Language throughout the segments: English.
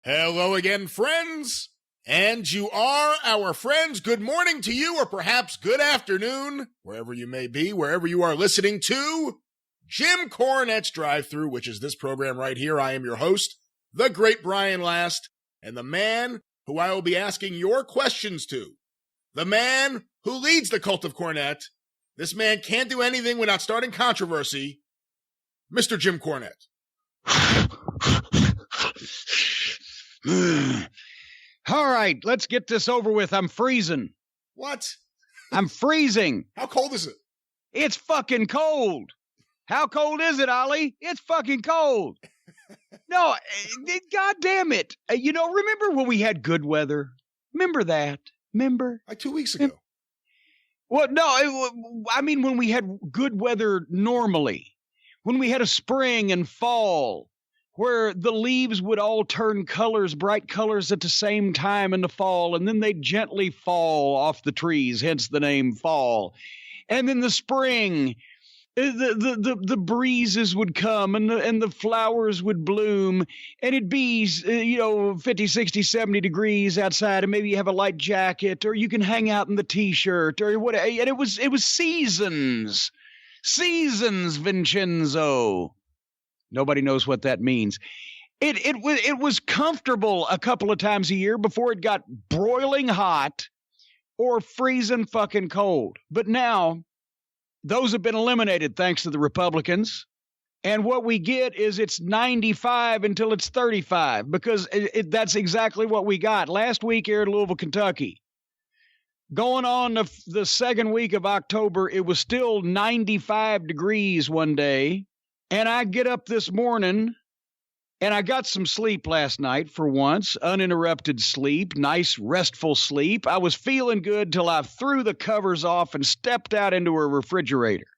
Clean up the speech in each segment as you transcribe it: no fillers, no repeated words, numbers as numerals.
Hello again, friends. And you are our friends. Good morning to you, or perhaps good afternoon, wherever you may be, wherever you are listening to Jim Cornette's Drive-Thru, which is this program right here. I am your host, the great Brian Last, and the man who I will be asking your questions to, the man who leads the cult of Cornette. This man can't do anything without starting controversy, Mr. Jim Cornette. All right, let's get this over with. I'm freezing. What? I'm freezing. How cold is it? It's fucking cold. How cold is it, Ollie? It's fucking cold. No, God damn it. Remember when we had good weather? Remember that? Remember? Like 2 weeks ago. Well, no, I mean when we had good weather normally. When we had a spring and fall where the leaves would all turn colors, bright colors at the same time in the fall, and then they'd gently fall off the trees, hence the name fall. And then the spring, the breezes would come and the flowers would bloom, and it'd be 50, 60, 70 degrees outside, and maybe you have a light jacket, or you can hang out in the t-shirt or whatever. And it was seasons, Vincenzo. Nobody knows what that means. It was comfortable a couple of times a year before it got broiling hot or freezing fucking cold. But now those have been eliminated thanks to the Republicans. And what we get is it's 95 until it's 35 because that's exactly what we got. Last week here in Louisville, Kentucky, going on the second week of October, it was still 95 degrees one day. And I get up this morning, and I got some sleep last night for once, uninterrupted sleep, nice restful sleep. I was feeling good till I threw the covers off and stepped out into a refrigerator.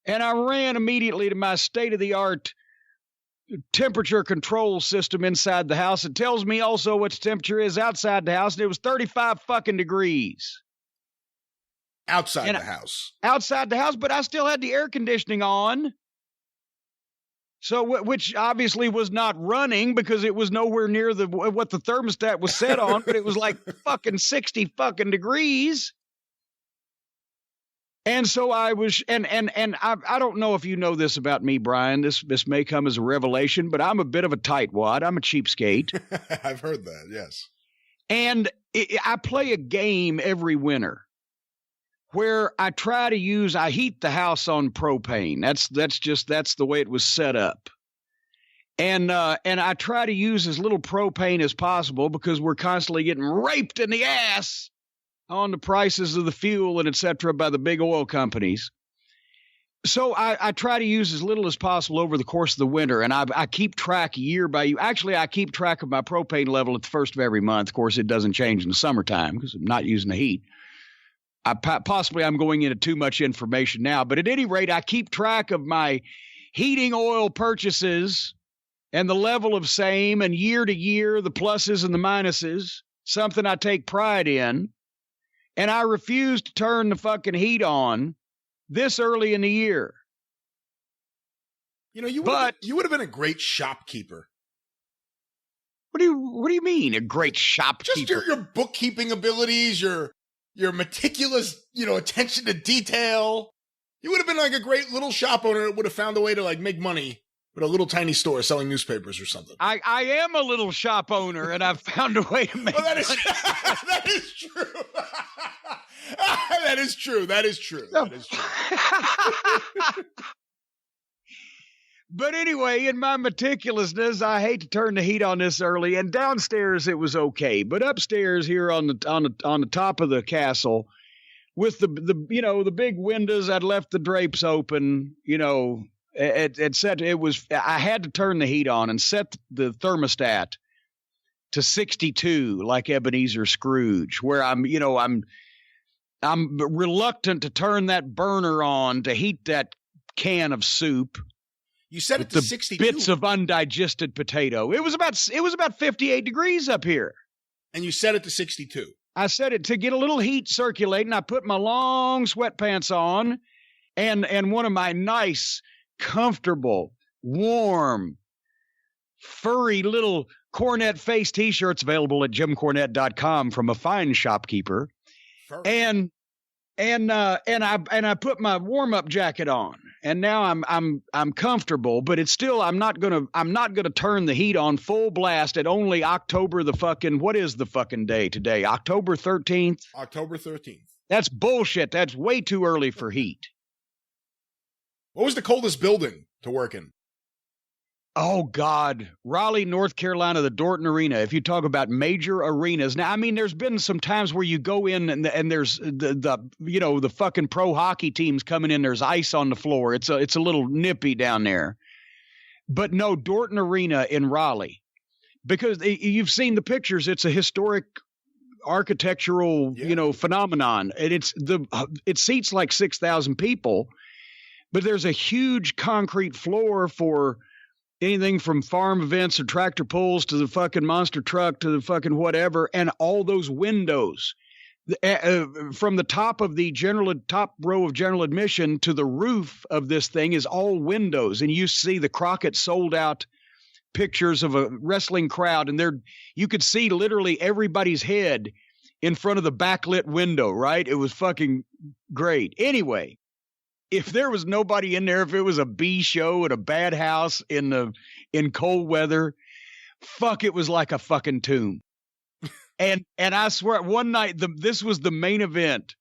And I ran immediately to my state-of-the-art temperature control system inside the house. It tells me also what the temperature is outside the house, and it was 35 fucking degrees. Outside the house. Outside the house, but I still had the air conditioning on. So, which obviously was not running because it was nowhere near what the thermostat was set on, but it was like fucking 60 fucking degrees. And so I was, and I don't know if you know this about me, Brian. This may come as a revelation, but I'm a bit of a tightwad. I'm a cheapskate. I've heard that, yes. And I play a game every winter where I heat the house on propane. That's the way it was set up. And I try to use as little propane as possible because we're constantly getting raped in the ass on the prices of the fuel and et cetera by the big oil companies. So I try to use as little as possible over the course of the winter. And I keep track year by year. Actually, I keep track of my propane level at the first of every month. Of course, it doesn't change in the summertime because I'm not using the heat. I'm going into too much information now, but at any rate, I keep track of my heating oil purchases and the level of same, and year to year, the pluses and the minuses, something I take pride in. And I refuse to turn the fucking heat on this early in the year. You would have been a great shopkeeper. What do you mean, a great shopkeeper? Just your bookkeeping abilities, your meticulous, attention to detail. You would have been like a great little shop owner that would have found a way to like make money with a little tiny store selling newspapers or something. I am a little shop owner, and I've found a way to make money. That is true. That is true. That is true. But anyway, in my meticulousness, I hate to turn the heat on this early. And downstairs it was okay, but upstairs here on the top of the castle, with the big windows, I'd left the drapes open. It said it was. I had to turn the heat on and set the thermostat to 62, like Ebenezer Scrooge, where I'm reluctant to turn that burner on to heat that can of soup. You set it to 62. Bits of undigested potato. It was about 58 degrees up here. And you set it to 62. I set it to get a little heat circulating. I put my long sweatpants on and one of my nice, comfortable, warm, furry little Cornette face t-shirts available at jimcornette.com from a fine shopkeeper. And I put my warm-up jacket on, and now I'm comfortable, but it's still I'm not gonna turn the heat on full blast at only October what is the fucking day today? October 13th? October 13th. That's bullshit. That's way too early for heat. What was the coldest building to work in? Oh, God. Raleigh, North Carolina, the Dorton Arena. If you talk about major arenas. Now, I mean, there's been some times where you go in and there's the fucking pro hockey teams coming in. There's ice on the floor. It's a little nippy down there. But no, Dorton Arena in Raleigh. Because you've seen the pictures. It's a historic architectural, phenomenon. And it seats like 6,000 people. But there's a huge concrete floor for anything from farm events or tractor pulls to the fucking monster truck to the fucking whatever, and all those windows from the top of the top row of general admission to the roof of this thing is all windows. And you see the Crockett sold out pictures of a wrestling crowd, and you could see literally everybody's head in front of the backlit window, right? It was fucking great. Anyway, if there was nobody in there, if it was a B show at a bad house in cold weather, fuck, it was like a fucking tomb. And I swear, one night, this was the main event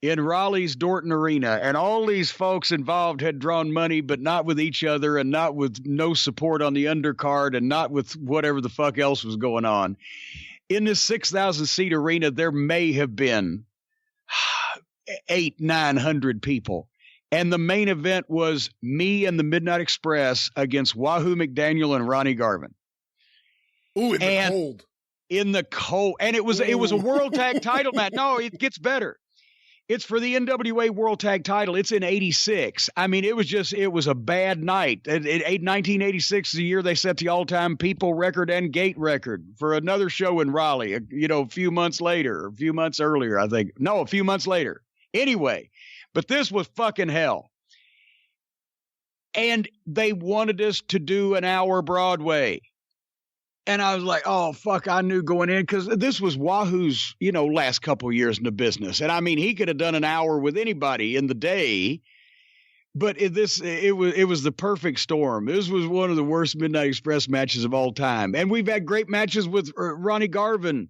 in Raleigh's Dorton Arena, and all these folks involved had drawn money, but not with each other, and not with no support on the undercard, and not with whatever the fuck else was going on. In this 6,000 seat arena, there may have been 800-900 people. And the main event was me and the Midnight Express against Wahoo McDaniel and Ronnie Garvin. Ooh, in the cold. In the cold. And it was a World Tag title match. No, it gets better. It's for the NWA World Tag title. It's in 86. I mean, it was a bad night. 1986 is the year they set the all-time people record and gate record for another show in Raleigh, a few months earlier, I think. No, a few months later. Anyway. But this was fucking hell. And they wanted us to do an hour Broadway. And I was like, oh, fuck, I knew going in, because this was Wahoo's, last couple of years in the business. And I mean, he could have done an hour with anybody in the day. But it was the perfect storm. This was one of the worst Midnight Express matches of all time. And we've had great matches with Ronnie Garvin.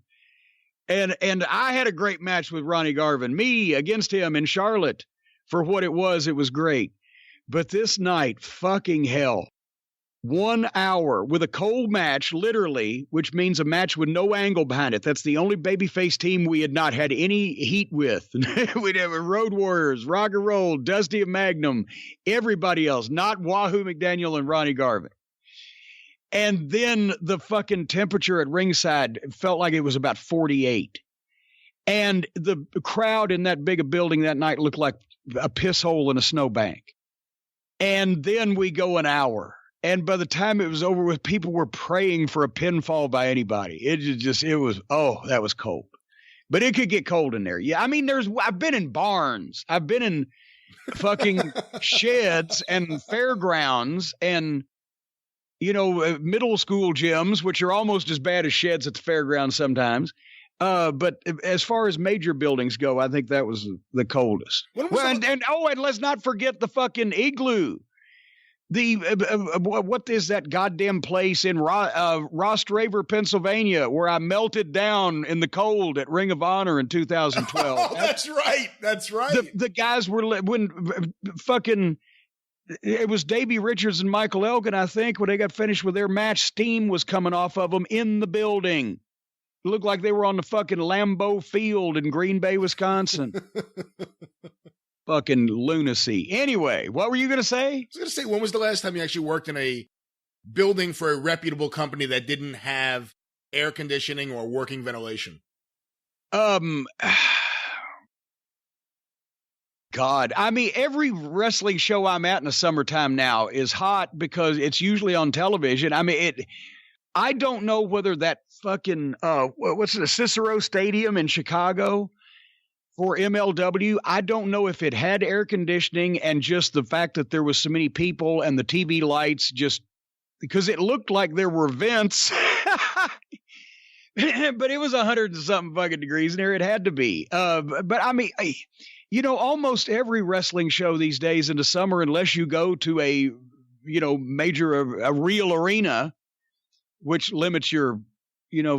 And I had a great match with Ronnie Garvin, me against him in Charlotte. For what it was great. But this night, fucking hell. 1 hour with a cold match, literally, which means a match with no angle behind it. That's the only babyface team we had not had any heat with. We'd have Road Warriors, Rock and Roll, Dusty and Magnum, everybody else, not Wahoo McDaniel and Ronnie Garvin. And then the fucking temperature at ringside felt like it was about 48. And the crowd in that big a building that night looked like a piss hole in a snowbank. And then we go an hour. And by the time it was over with, people were praying for a pinfall by anybody. That was cold. But it could get cold in there. Yeah, I mean, I've been in barns. I've been in fucking sheds and fairgrounds and, middle school gyms, which are almost as bad as sheds at the fairgrounds sometimes. But as far as major buildings go, I think that was the coldest. And let's not forget the fucking Igloo. What is that goddamn place in Rostraver, Pennsylvania, where I melted down in the cold at Ring of Honor in 2012? Oh, that's right. The guys were it was Davey Richards and Michael Elgin, I think, when they got finished with their match. Steam was coming off of them in the building. It looked like they were on the fucking Lambeau Field in Green Bay, Wisconsin. Fucking lunacy. Anyway, what were you going to say? I was going to say, when was the last time you actually worked in a building for a reputable company that didn't have air conditioning or working ventilation? God, I mean, every wrestling show I'm at in the summertime now is hot because it's usually on television. I mean, I don't know whether that fucking, what's it, Cicero Stadium in Chicago for MLW, I don't know if it had air conditioning and just the fact that there was so many people and the TV lights just, because it looked like there were vents but it was 100 and something fucking degrees in there. It had to be. But I mean, almost every wrestling show these days in the summer, unless you go to a real arena, which limits your,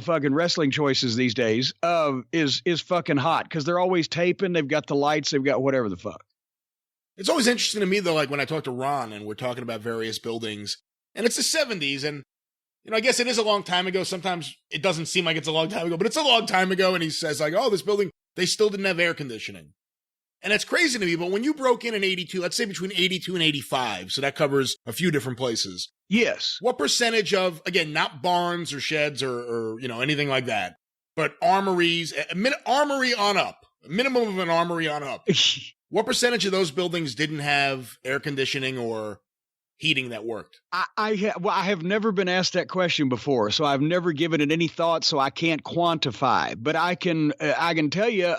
fucking wrestling choices these days, is fucking hot because they're always taping. They've got the lights. They've got whatever the fuck. It's always interesting to me, though, like when I talk to Ron and we're talking about various buildings, and it's the 70s, and, I guess it is a long time ago. Sometimes it doesn't seem like it's a long time ago, but it's a long time ago, and he says, like, oh, this building, they still didn't have air conditioning. And that's crazy to me, but when you broke in 82, let's say between 82 and 85, so that covers a few different places. Yes. What percentage of, again, not barns or sheds or anything like that, but armories, armory on up, a minimum of an armory on up. What percentage of those buildings didn't have air conditioning or heating that worked? I have never been asked that question before, so I've never given it any thought, so I can't quantify. But I can tell you,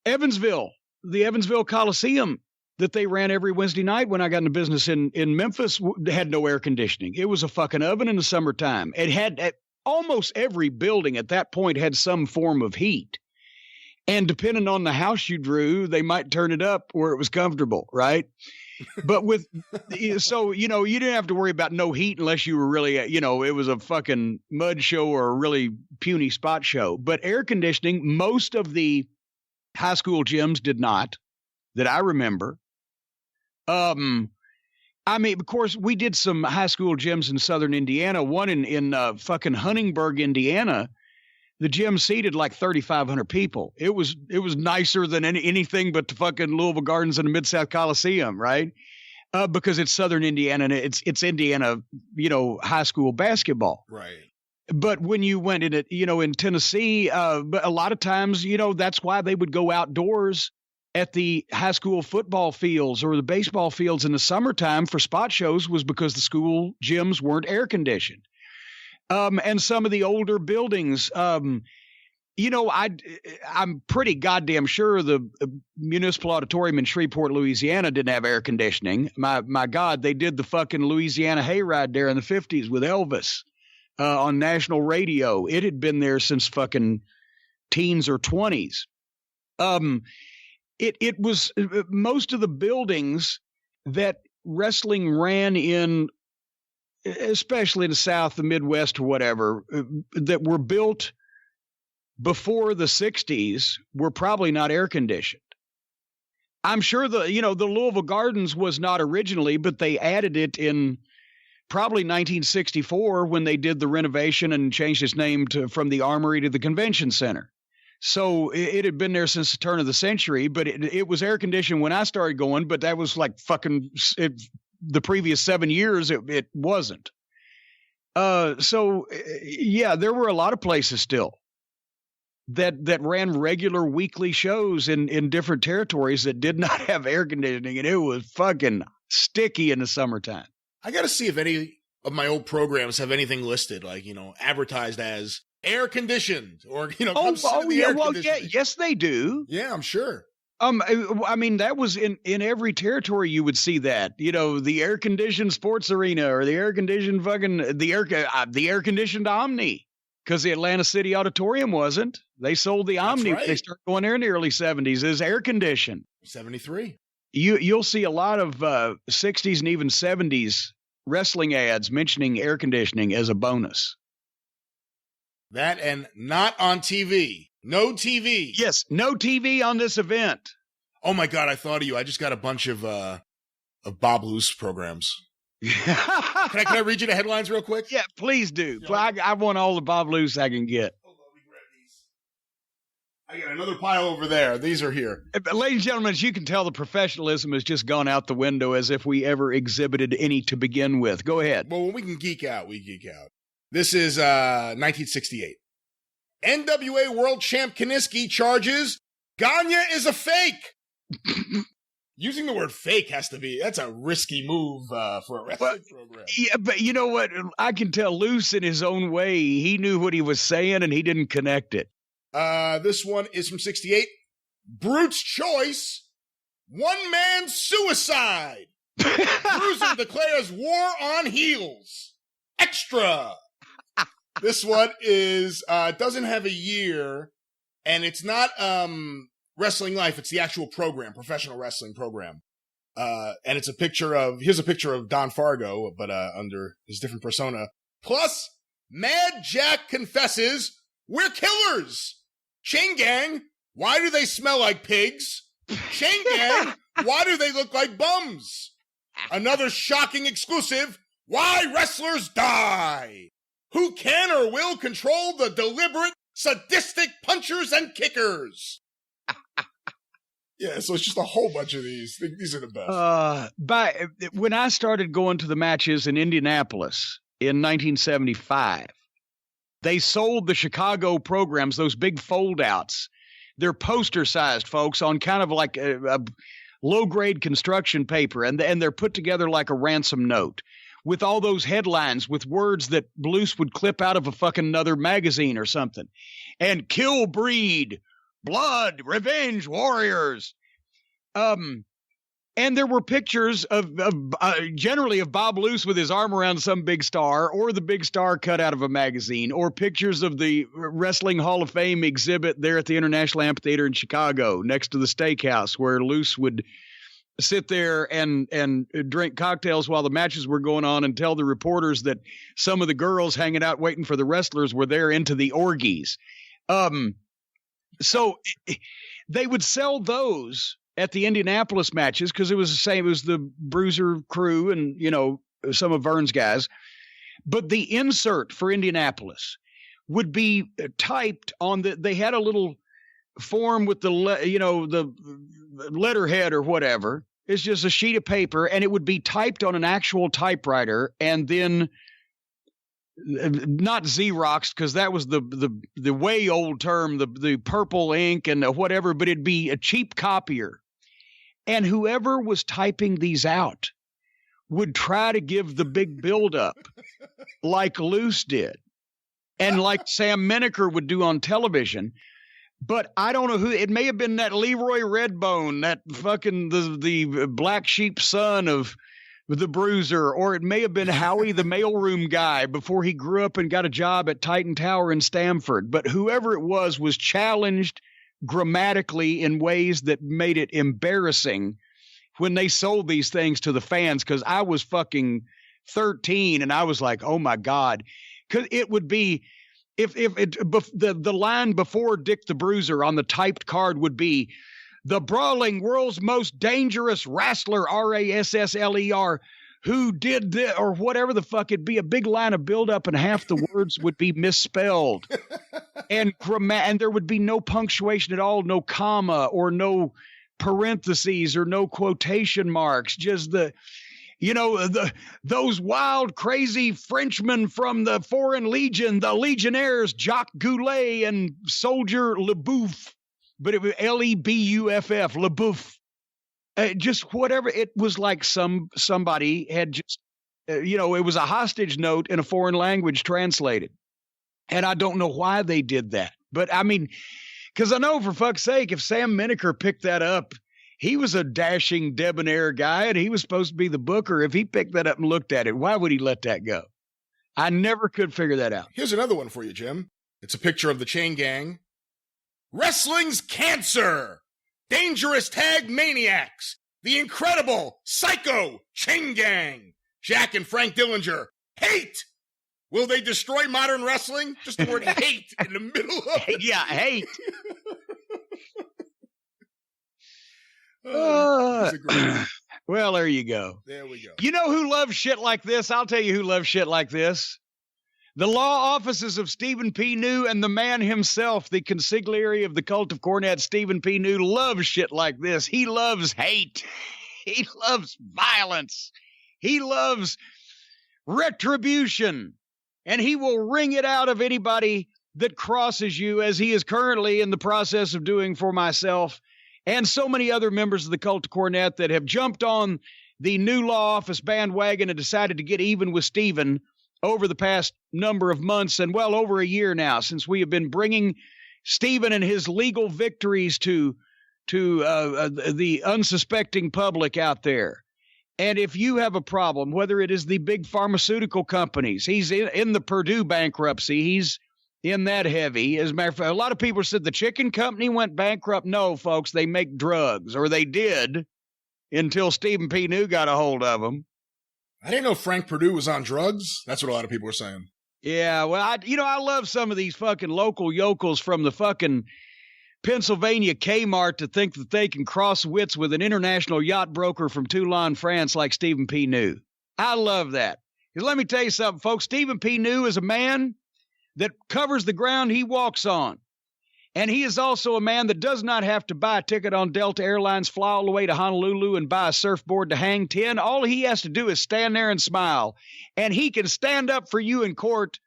Evansville, the Evansville Coliseum that they ran every Wednesday night when I got into business in Memphis had no air conditioning. It was a fucking oven in the summertime. It had almost every building at that point had some form of heat. And depending on the house you drew, they might turn it up where it was comfortable, right? But so, you didn't have to worry about no heat unless you were really, it was a fucking mud show or a really puny spot show. But air conditioning, most of the high school gyms did not, that I remember. I mean, of course, we did some high school gyms in southern Indiana. One in fucking Huntingburg, Indiana. The gym seated like 3,500 people. It was nicer than anything but the fucking Louisville Gardens and the Mid-South Coliseum, right? Because it's southern Indiana and it's Indiana, high school basketball. Right. But when you went in it, in Tennessee, but a lot of times, that's why they would go outdoors at the high school football fields or the baseball fields in the summertime for spot shows, was because the school gyms weren't air conditioned. And some of the older buildings, I'm pretty goddamn sure the municipal auditorium in Shreveport, Louisiana didn't have air conditioning. My God, they did the fucking Louisiana hayride there in the 50s with Elvis on national radio. It had been there since fucking teens or 20s. It was most of the buildings that wrestling ran in, especially in the South, the Midwest, or whatever, that were built before the 60s were probably not air conditioned. I'm sure the Louisville Gardens was not originally, but they added it in probably 1964 when they did the renovation and changed its name from the Armory to the Convention Center. So it had been there since the turn of the century, but it was air conditioned when I started going, but that was like fucking the previous 7 years, it wasn't. So yeah, there were a lot of places still that ran regular weekly shows in different territories that did not have air conditioning, and it was fucking sticky in the summertime. I got to see if any of my old programs have anything listed, like, advertised as air condied or, yes, they do. Yeah, I'm sure. I mean, that was in every territory you would see that, the air conditioned sports arena or the air conditioned the air conditioned Omni, because the Atlanta City Auditorium wasn't. They sold the Omni. Right. They started going there in the early 70s as air conditioned. 73. You'll see a lot of 60s and even 70s wrestling ads mentioning air conditioning as a bonus. That and not on TV. No TV. Yes, no TV on this event. Oh my God, I thought of you. I just got a bunch of Bob Loose programs. Can I read you the headlines real quick? Yeah, please do. I want all the Bob Loose I can get. Hold on, let me grab these. I got another pile over there. These are here. Ladies and gentlemen, as you can tell, the professionalism has just gone out the window as if we ever exhibited any to begin with. Go ahead. Well, when we can geek out, we geek out. This is 1968. NWA World Champ Kiniski charges Gagne is a fake. Using the word fake that's a risky move for a wrestling program. Yeah, but you know what? I can tell Loose in his own way, he knew what he was saying and he didn't connect it. This one is from 68. Brute's Choice. One man suicide. Bruiser declares war on heels. Extra. This one is doesn't have a year, and it's not Wrestling Life. It's the actual program, professional wrestling program. And it's here's a picture of Don Fargo, but under his different persona. Plus, Mad Jack confesses, we're killers. Chain Gang, why do they smell like pigs? Chain Gang, why do they look like bums? Another shocking exclusive, why wrestlers die. Who can or will control the deliberate, sadistic punchers and kickers? Yeah, so it's just a whole bunch of these. These are the best. When I started going to the matches in Indianapolis in 1975, they sold the Chicago programs, those big fold-outs. They're poster-sized, folks, on kind of like a low-grade construction paper, and they're put together like a ransom note with all those headlines with words that Blues would clip out of a fucking another magazine or something. And kill breed, blood, revenge, warriors. And there were pictures of generally of Bob Luce with his arm around some big star, or the big star cut out of a magazine, or pictures of the Wrestling Hall of Fame exhibit there at the International Amphitheater in Chicago next to the steakhouse, where Luce would sit there and drink cocktails while the matches were going on and tell the reporters that some of the girls hanging out waiting for the wrestlers were there into the orgies. So they would sell those at the Indianapolis matches because it was the same. It was the Bruiser crew and, you know, some of Vern's guys. But the insert for Indianapolis would be typed on they had a little form with the letterhead or whatever. It's just a sheet of paper, and it would be typed on an actual typewriter, and then not Xerox, because that was the way old term, the purple ink and whatever, but it'd be a cheap copier. And whoever was typing these out would try to give the big buildup like Luce did, and like Sam Menaker would do on television. But I don't know who. It may have been that Leroy Redbone, that fucking the black sheep son of the Bruiser, or it may have been Howie the mailroom guy before he grew up and got a job at Titan Tower in Stamford. But whoever it was challenged grammatically in ways that made it embarrassing when they sold these things to the fans, because I was fucking 13 and I was like, oh my God. Because it would be, if the line before Dick the Bruiser on the typed card would be, the brawling world's most dangerous wrestler, Rassler, who did this, or whatever the fuck, it'd be a big line of buildup and half the words would be misspelled. And there would be no punctuation at all, no comma or no parentheses or no quotation marks, just those wild, crazy Frenchmen from the Foreign Legion, the Legionnaires, Jacques Goulet and Soldier Leboeuf, but it was Lebuff, Leboeuf. Just whatever. It was like somebody had just, it was a hostage note in a foreign language translated. And I don't know why they did that. But I mean, because I know, for fuck's sake, if Sam Menaker picked that up, he was a dashing, debonair guy, and he was supposed to be the booker. If he picked that up and looked at it, why would he let that go? I never could figure that out. Here's another one for you, Jim. It's a picture of the Chain Gang. Wrestling's cancer. Dangerous tag maniacs. The incredible psycho Chain Gang. Jack and Frank Dillinger. Hate. Will they destroy modern wrestling? Just the word hate in the middle of it. Yeah, hate. Well, there you go. There we go. You know who loves shit like this? I'll tell you who loves shit like this. The law offices of Stephen P. New and the man himself, the consigliere of the cult of Cornette, Stephen P. New, loves shit like this. He loves hate. He loves violence. He loves retribution. And he will wring it out of anybody that crosses you, as he is currently in the process of doing for myself and so many other members of the cult of Cornette that have jumped on the new law office bandwagon and decided to get even with Stephen over the past number of months, and well over a year now, since we have been bringing Stephen and his legal victories to the unsuspecting public out there. And if you have a problem, whether it is the big pharmaceutical companies, he's in the Purdue bankruptcy, he's in that heavy. As a matter of fact, a lot of people said the chicken company went bankrupt. No, folks, they make drugs, or they did until Stephen P. New got a hold of them. I didn't know Frank Purdue was on drugs. That's what a lot of people were saying. Yeah, well, I love some of these fucking local yokels from the fucking Pennsylvania Kmart to think that they can cross wits with an international yacht broker from Toulon, France, like Stephen P. New. I love that. Because let me tell you something, folks. Stephen P. New is a man that covers the ground he walks on. And he is also a man that does not have to buy a ticket on Delta Airlines, fly all the way to Honolulu, and buy a surfboard to hang 10. All he has to do is stand there and smile. And he can stand up for you in court,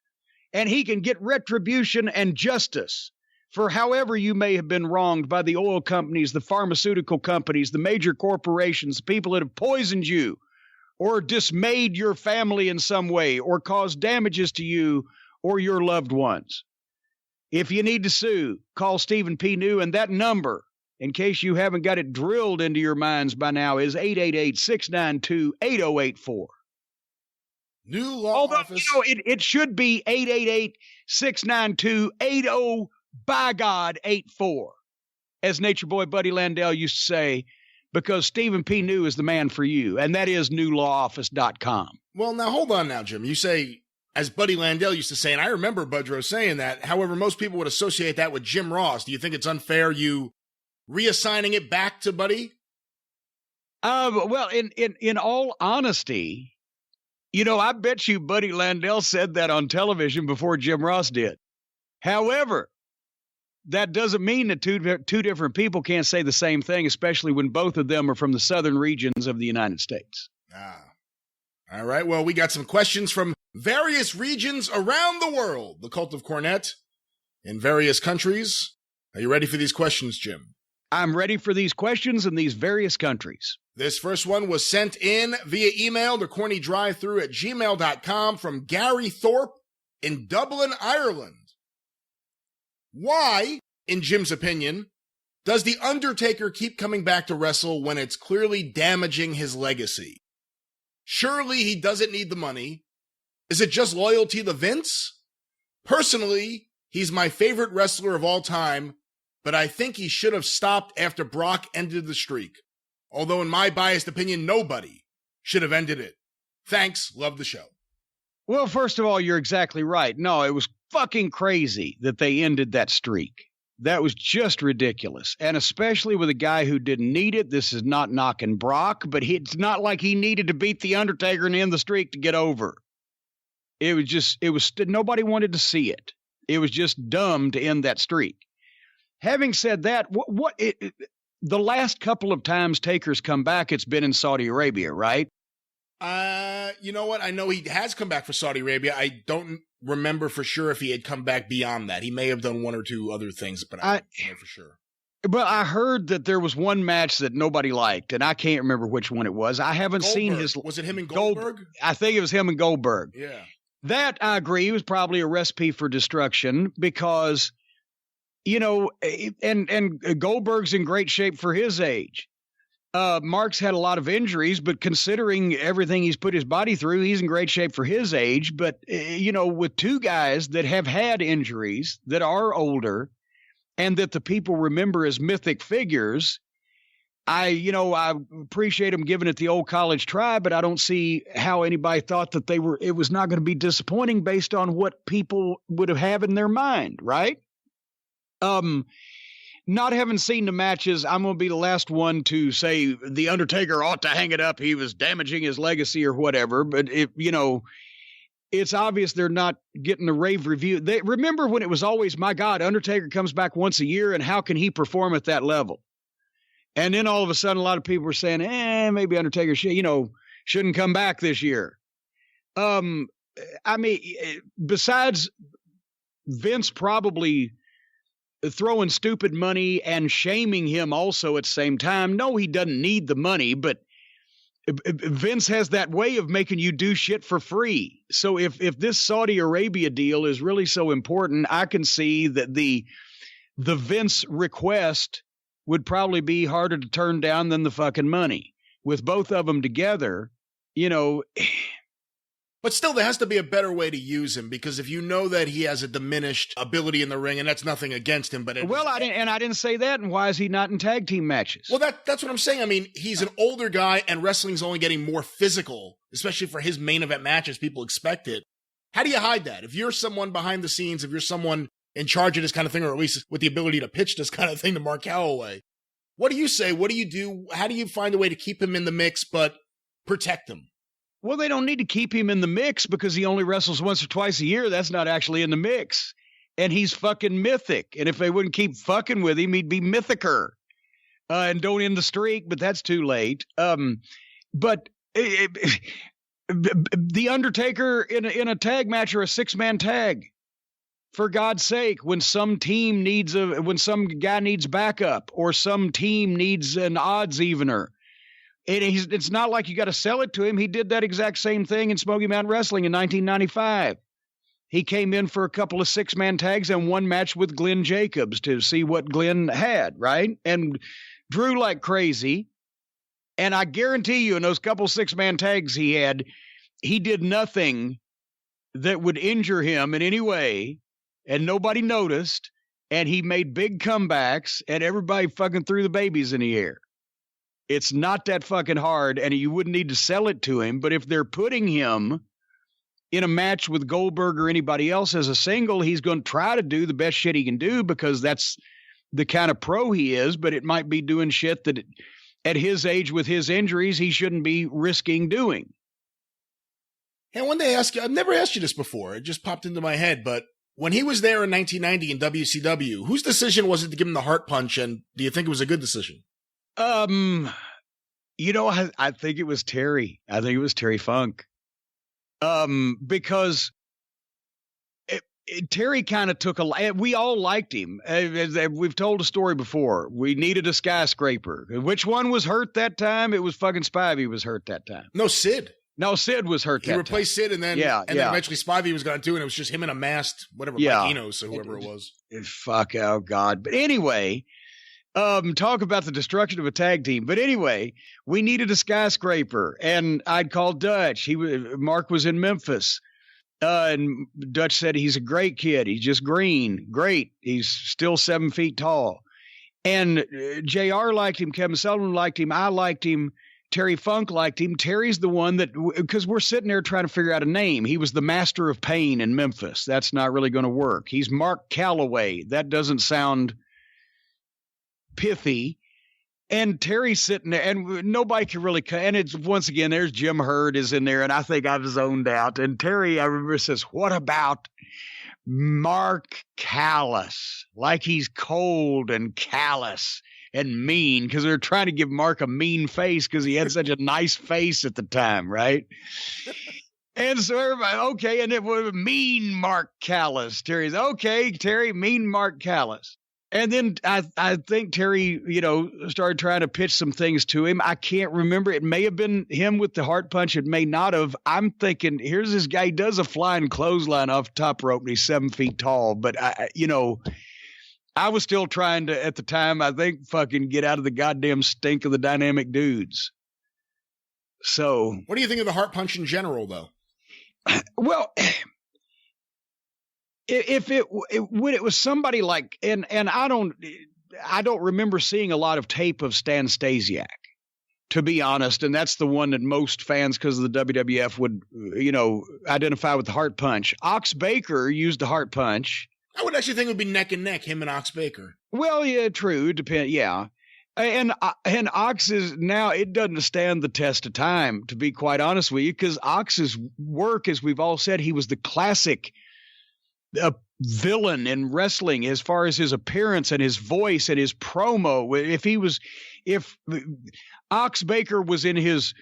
and he can get retribution and justice for however you may have been wronged by the oil companies, the pharmaceutical companies, the major corporations, the people that have poisoned you or dismayed your family in some way or caused damages to you or your loved ones. If you need to sue, call Stephen P. New, and that number, in case you haven't got it drilled into your minds by now, is 888-692-8084. New law Although, office. It should be 888-692-80, by God, 84, as Nature Boy Buddy Landell used to say, because Stephen P. New is the man for you, and that is newlawoffice.com. Well, now, hold on now, Jim. You say, as Buddy Landell used to say, and I remember Budrow saying that. However, most people would associate that with Jim Ross. Do you think it's unfair you reassigning it back to Buddy? Well, in all honesty, I bet you Buddy Landell said that on television before Jim Ross did. However, that doesn't mean that two different people can't say the same thing, especially when both of them are from the southern regions of the United States. All right. Well, we got some questions from various regions around the world. The Cult of Cornette in various countries. Are you ready for these questions, Jim? I'm ready for these questions in these various countries. This first one was sent in via email to CornyDriveThru@gmail.com from Gary Thorpe in Dublin, Ireland. Why, in Jim's opinion, does The Undertaker keep coming back to wrestle when it's clearly damaging his legacy? Surely he doesn't need the money. Is it just loyalty to Vince? Personally, he's my favorite wrestler of all time, but I think he should have stopped after Brock ended the streak. Although in my biased opinion, nobody should have ended it. Thanks. Love the show. Well, first of all, you're exactly right. No, it was fucking crazy that they ended that streak. That was just ridiculous. And especially with a guy who didn't need it. This is not knocking Brock, but it's not like he needed to beat The Undertaker and end the streak to get over. Nobody wanted to see it. It was just dumb to end that streak. Having said that, the last couple of times Taker's come back, it's been in Saudi Arabia, right? You know what? I know he has come back for Saudi Arabia. I don't remember for sure if he had come back beyond that. He may have done one or two other things, but I don't know for sure. But I heard that there was one match that nobody liked, and I can't remember which one it was. I haven't seen his... Was it him and Goldberg? I think it was him and Goldberg. Yeah. That, I agree, was probably a recipe for destruction because, and Goldberg's in great shape for his age. Mark's had a lot of injuries, but considering everything he's put his body through, he's in great shape for his age. But, with two guys that have had injuries that are older and that the people remember as mythic figures, I appreciate them giving it the old college try, but I don't see how anybody thought that it was not going to be disappointing based on what people would have in their mind, right? Not having seen the matches, I'm going to be the last one to say The Undertaker ought to hang it up. He was damaging his legacy or whatever. But, it's obvious they're not getting the rave review. Remember when it was always, my God, Undertaker comes back once a year, and how can he perform at that level? And then all of a sudden, a lot of people were saying, maybe Undertaker shouldn't come back this year. Besides Vince probably throwing stupid money and shaming him also at the same time. No, he doesn't need the money, but Vince has that way of making you do shit for free. So if this Saudi Arabia deal is really so important, I can see that the Vince request would probably be harder to turn down than the fucking money. with both of them together, But still, there has to be a better way to use him, because if you know that he has a diminished ability in the ring, and that's nothing against him, but I didn't say that. And why is he not in tag team matches? Well, that's what I'm saying. I mean, he's an older guy, and wrestling's only getting more physical, especially for his main event matches. People expect it. How do you hide that? If you're someone behind the scenes, if you're someone in charge of this kind of thing, or at least with the ability to pitch this kind of thing to Mark Calloway, what do you say? What do you do? How do you find a way to keep him in the mix but protect him? Well, they don't need to keep him in the mix because he only wrestles once or twice a year. That's not actually in the mix. And he's fucking mythic. And if they wouldn't keep fucking with him, he'd be mythicer. And don't end the streak, but that's too late. But the Undertaker in a tag match or a 6-man tag, for God's sake, when some team when some guy needs backup or some team needs an odds evener, it's not like you got to sell it to him. He did that exact same thing in Smoky Mountain Wrestling in 1995. He came in for a couple of 6-man tags and one match with Glenn Jacobs to see what Glenn had, right? And drew like crazy. And I guarantee you in those couple 6-man tags he did nothing that would injure him in any way, and nobody noticed, and he made big comebacks, and everybody fucking threw the babies in the air. It's not that fucking hard, and you wouldn't need to sell it to him. But if they're putting him in a match with Goldberg or anybody else as a single, he's going to try to do the best shit he can do because that's the kind of pro he is. But it might be doing shit that at his age with his injuries, he shouldn't be risking doing. And one day I've never asked you this before. It just popped into my head. But when he was there in 1990 in WCW, whose decision was it to give him the heart punch? And do you think it was a good decision? I think it was Terry. I think it was Terry Funk. Because Terry kind of took we all liked him. We've told a story before. We needed a skyscraper. Which one was hurt that time? It was fucking Spivey was hurt that time. No, Sid. No, Sid was hurt that time. He replaced Sid, and then eventually Spivey was going to do it. And it was just him in a masked, whatever, Mike Enos or whoever it was. Fuck, oh God. But anyway, talk about the destruction of a tag team. But anyway, we needed a skyscraper, and I'd called Dutch. Mark was in Memphis. And Dutch said, he's a great kid. He's just green. Great. He's still 7 feet tall. And JR liked him. Kevin Sullivan liked him. I liked him. Terry Funk liked him. Terry's the one that, because we're sitting there trying to figure out a name. He was the master of pain in Memphis. That's not really going to work. He's Mark Calloway. That doesn't sound pithy. And Terry's sitting there, and nobody can really, and it's, once again, there's Jim Hurd is in there, and I think I've zoned out. And Terry, I remember, says, what about Mark Callous? Like he's cold and callous and mean, because they're trying to give Mark a mean face because he had such a nice face at the time, right? And so everybody, okay, and it was mean Mark Callous. Terry's, okay, Terry, mean Mark Callous. And then I think Terry, started trying to pitch some things to him. I can't remember. It may have been him with the heart punch. It may not have. I'm thinking, here's this guy. He does a flying clothesline off the top rope, and he's 7 feet tall. But, I was still trying to, at the time, I think, fucking get out of the goddamn stink of the dynamic dudes. So. What do you think of the heart punch in general, though? Well, if it was somebody like, and I don't remember seeing a lot of tape of Stan Stasiak, to be honest. And that's the one that most fans, because of the WWF, would, identify with the heart punch. Ox Baker used the heart punch. I would actually think it would be neck and neck, him and Ox Baker. Well, yeah, true. Depend. Yeah. And Ox is now, it doesn't stand the test of time, to be quite honest with you, because Ox's work, as we've all said, he was the classic villain in wrestling as far as his appearance and his voice and his promo. If Ox Baker was in his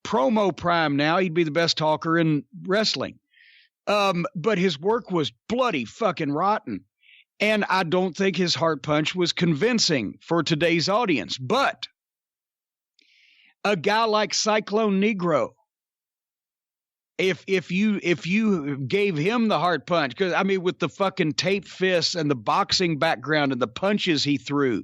promo prime now, he'd be the best talker in wrestling. But his work was bloody fucking rotten. And I don't think his heart punch was convincing for today's audience. But a guy like Cyclone Negro, if you gave him the heart punch, because I mean, with the fucking tape fists and the boxing background and the punches he threw,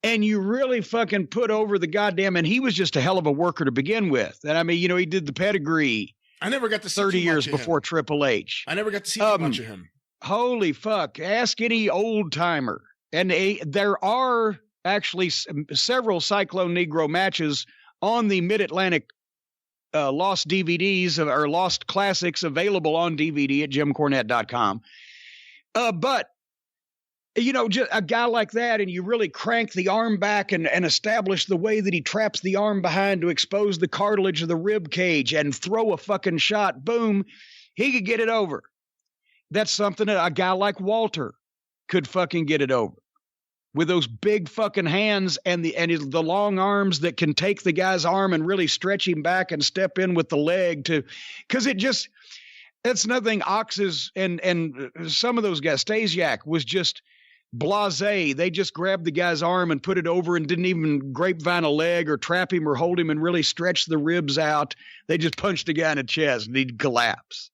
and you really fucking put over the goddamn, and he was just a hell of a worker to begin with. And I mean, he did the pedigree. I never got to see 30 years before Triple H. I never got to see too much of him. Holy fuck. Ask any old timer. And there are actually several Cyclone Negro matches on the Mid-Atlantic Lost DVDs or Lost Classics available on DVD at JimCornette.com. But, just a guy like that, and you really crank the arm back and establish the way that he traps the arm behind to expose the cartilage of the rib cage and throw a fucking shot, boom, he could get it over. That's something that a guy like Walter could fucking get it over. With those big fucking hands and the long arms that can take the guy's arm and really stretch him back and step in with the leg because that's nothing. Ox's and some of those guys, Stasiak was just blasé. They just grabbed the guy's arm and put it over and didn't even grapevine a leg or trap him or hold him and really stretch the ribs out. They just punched the guy in the chest and he'd collapse.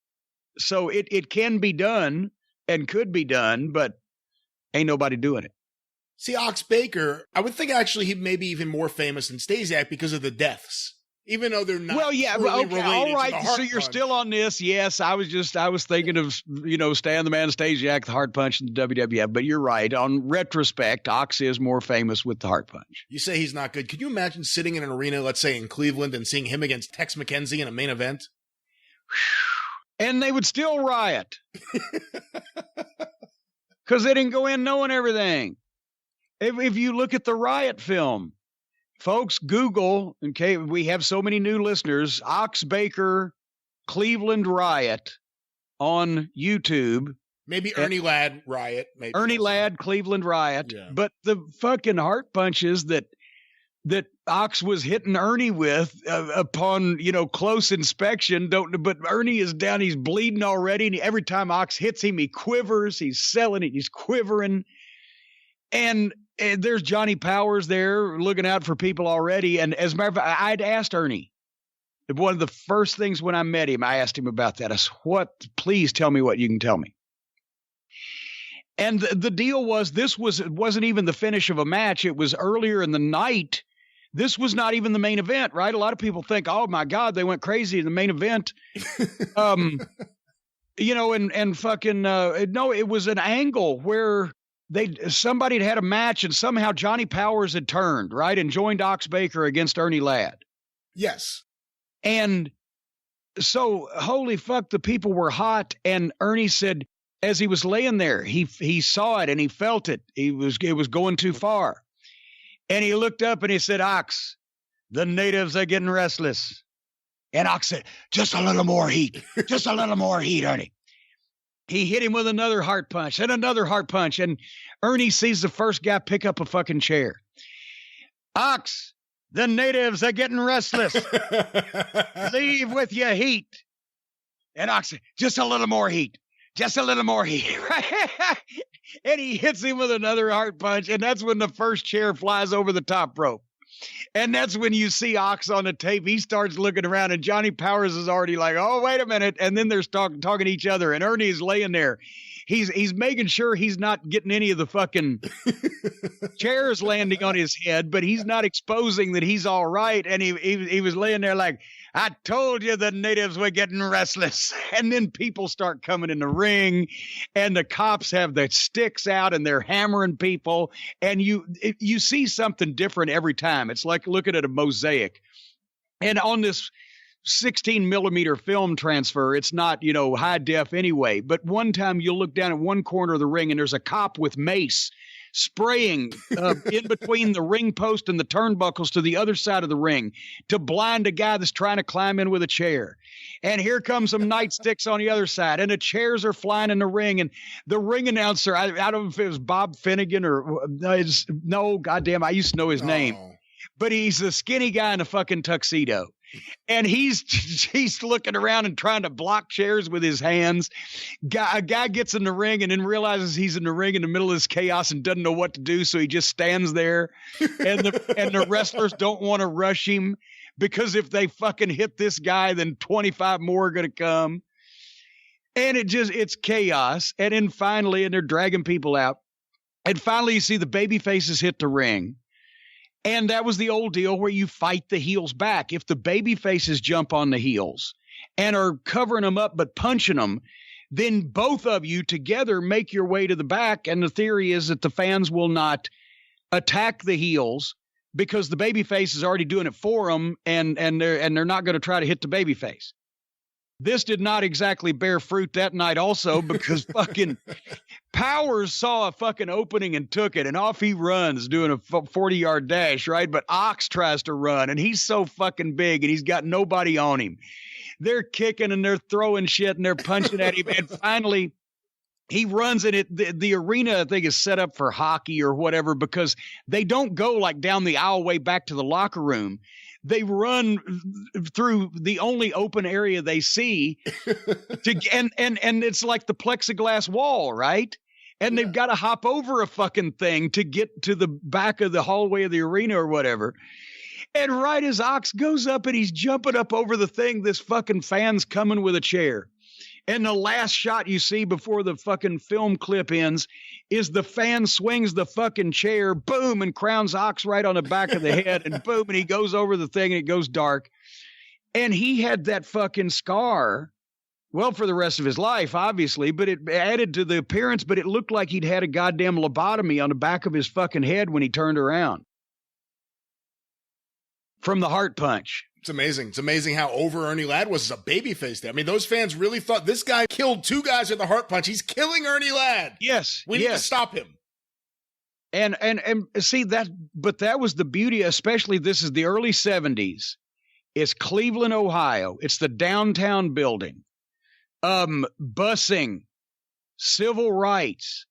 So it can be done and could be done, but ain't nobody doing it. See, Ox Baker, I would think actually he may be even more famous than Stasiak because of the deaths. Even though they're not. Well, yeah, really okay, all right. So you're still on this. Yes, I was thinking of, Stan the Man Stasiak, the Heart Punch in the WWF. But you're right. On retrospect, Ox is more famous with the Heart Punch. You say he's not good. Could you imagine sitting in an arena, let's say in Cleveland, and seeing him against Tex McKenzie in a main event? And they would still riot. Because they didn't go in knowing everything. If you look at the Riot film, folks, Google, okay, we have so many new listeners, Ox Baker, Cleveland Riot on YouTube. Maybe Ernie Ladd Riot. Maybe Ernie Ladd, Cleveland Riot. Yeah. But the fucking heart punches that Ox was hitting Ernie with upon, close inspection, but Ernie is down, he's bleeding already, and every time Ox hits him, he quivers, he's selling it, he's quivering. And there's Johnny Powers there looking out for people already. And as a matter of fact, I'd asked Ernie, one of the first things when I met him, I asked him about that. I said, please tell me what you can tell me. And the deal was, it wasn't even the finish of a match. It was earlier in the night. This was not even the main event, right? A lot of people think, oh my God, they went crazy in the main event. No, it was an angle where somebody had a match and somehow Johnny Powers had turned, right, and joined Ox Baker against Ernie Ladd. Yes. And so, holy fuck, the people were hot. And Ernie said, as he was laying there, he saw it and he felt it. It was going too far. And he looked up and he said, Ox, the natives are getting restless. And Ox said, just a little more heat. Just a little more heat, Ernie. He hit him with another heart punch and another heart punch. And Ernie sees the first guy pick up a fucking chair. Ox, the natives are getting restless. Leave with your heat. And Ox said, just a little more heat. Just a little more heat. And he hits him with another heart punch. And that's when the first chair flies over the top rope. And that's when you see Ox on the tape. He starts looking around, and Johnny Powers is already like, oh, wait a minute. And then they're talking to each other, and Ernie is laying there. He's making sure he's not getting any of the fucking chairs landing on his head, but he's not exposing that he's all right. And he was laying there like, I told you the natives were getting restless. And then people start coming in the ring, and the cops have their sticks out and they're hammering people. And you see something different every time. It's like looking at a mosaic. And on this 16 millimeter film transfer, it's not, high def anyway. But one time you'll look down at one corner of the ring and there's a cop with mace spraying in between the ring post and the turnbuckles to the other side of the ring to blind a guy that's trying to climb in with a chair. And here comes some nightsticks on the other side, and the chairs are flying in the ring. And the ring announcer, I don't know if it was Bob Finnegan or no, goddamn, I used to know his name, but he's the skinny guy in a fucking tuxedo. And he's looking around and trying to block chairs with his hands. A guy gets in the ring and then realizes he's in the ring in the middle of this chaos and doesn't know what to do, so he just stands there. And the wrestlers don't want to rush him because if they fucking hit this guy, then 25 more are going to come. And it's chaos. And then finally, and they're dragging people out. And finally, you see the baby faces hit the ring. And that was the old deal where you fight the heels back. If the baby faces jump on the heels and are covering them up but punching them, then both of you together make your way to the back. And the theory is that the fans will not attack the heels because the baby face is already doing it for them, and they're not going to try to hit the baby face. This did not exactly bear fruit that night also, because fucking Powers saw a fucking opening and took it, and off he runs doing a 40-yard dash, right? But Ox tries to run, and he's so fucking big, and he's got nobody on him. They're kicking, and they're throwing shit, and they're punching at him, and finally he runs, and the arena, I think, is set up for hockey or whatever, because they don't go like down the aisleway back to the locker room. They run through the only open area they see, and it's like the plexiglass wall, right? And they've got to hop over a fucking thing to get to the back of the hallway of the arena or whatever. And right as Ox goes up and he's jumping up over the thing, this fucking fan's coming with a chair. And the last shot you see before the fucking film clip ends is the fan swings the fucking chair, boom, and crowns Ox right on the back of the head, and boom, and he goes over the thing and it goes dark. And he had that fucking scar, well, for the rest of his life, obviously, but it added to the appearance, but it looked like he'd had a goddamn lobotomy on the back of his fucking head when he turned around from the heart punch. It's amazing. It's amazing how over Ernie Ladd was as a babyface there. I mean, those fans really thought this guy killed two guys with a heart punch. He's killing Ernie Ladd. Yes. We need to stop him. And see that, but that was the beauty, especially this is the early 70s. It's Cleveland, Ohio. It's the downtown building. Busing, civil rights.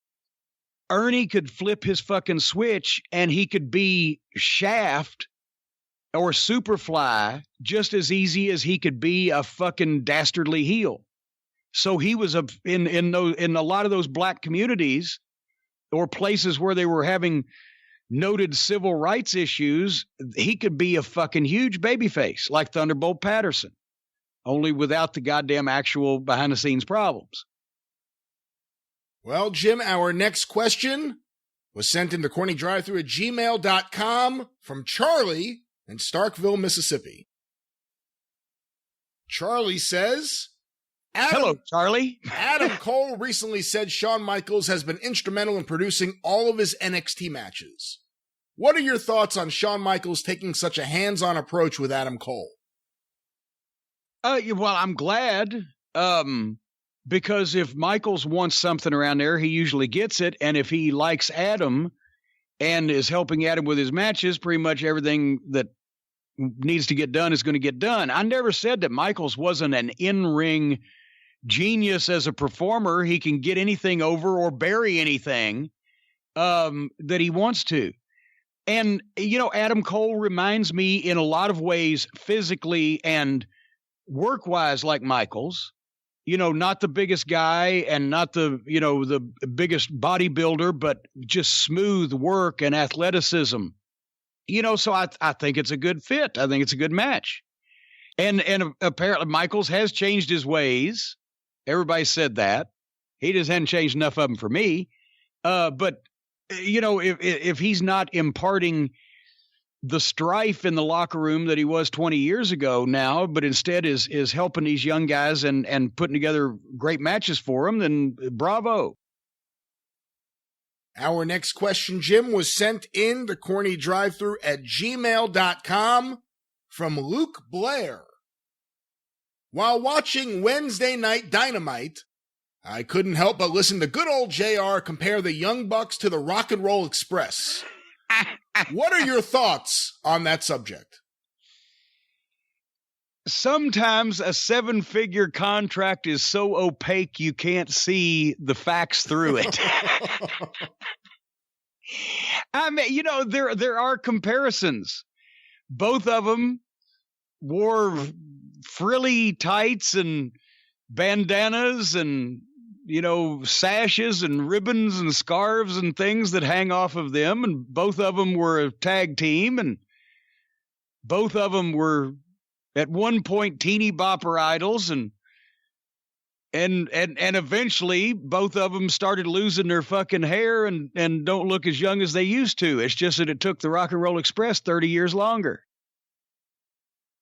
Ernie could flip his fucking switch and he could be Shaft or Superfly just as easy as he could be a fucking dastardly heel. So he was in a lot of those black communities or places where they were having noted civil rights issues, he could be a fucking huge babyface like Thunderbolt Patterson, only without the goddamn actual behind the scenes problems. Well, Jim, our next question was sent into CornyDriveThru at gmail.com from Charlie in Starkville, Mississippi. Charlie says, hello, Charlie. Adam Cole recently said Shawn Michaels has been instrumental in producing all of his NXT matches. What are your thoughts on Shawn Michaels taking such a hands-on approach with Adam Cole? Well, I'm glad, because if Michaels wants something around there, he usually gets it. And if he likes Adam and is helping Adam with his matches, pretty much everything that needs to get done is going to get done. I never said that Michaels wasn't an in-ring genius as a performer. He can get anything over or bury anything that he wants to. And, you know, Adam Cole reminds me in a lot of ways physically and work-wise like Michaels. You know, not the biggest guy and not the, you know, the biggest bodybuilder, but just smooth work and athleticism. You know, so I think it's a good fit. I think it's a good match. And apparently Michaels has changed his ways. Everybody said that. He just hadn't changed enough of them for me. But, you know, if he's not imparting the strife in the locker room that he was 20 years ago now, but instead is helping these young guys and putting together great matches for them, then bravo. Our next question, Jim, was sent in to CornyDriveThru at gmail.com from Luke Blair. While watching Wednesday Night Dynamite, I couldn't help but listen to good old JR compare the Young Bucks to the Rock and Roll Express. What are your thoughts on that subject? Sometimes a 7-figure contract is so opaque you can't see the facts through it. I mean, you know, there are comparisons. Both of them wore frilly tights and bandanas and, you know, sashes and ribbons and scarves and things that hang off of them. And both of them were a tag team, and both of them were at one point teeny bopper idols. And And eventually both of them started losing their fucking hair and don't look as young as they used to. It's just that it took the Rock and Roll Express 30 years longer.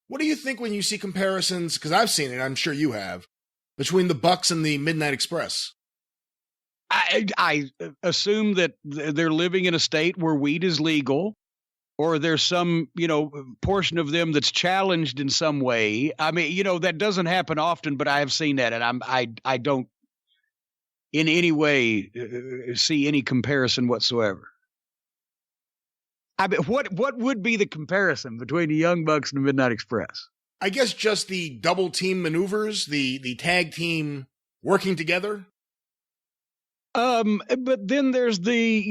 What do you think when you see comparisons, because I've seen it, I'm sure you have, between the Bucks and the Midnight Express? I assume that they're living in a state where weed is legal, or there's some, portion of them that's challenged in some way. I mean, that doesn't happen often, but I have seen that, and I don't in any way see any comparison whatsoever. I mean, what would be the comparison between the Young Bucks and the Midnight Express? I guess just the double team maneuvers, the tag team working together. But then there's the,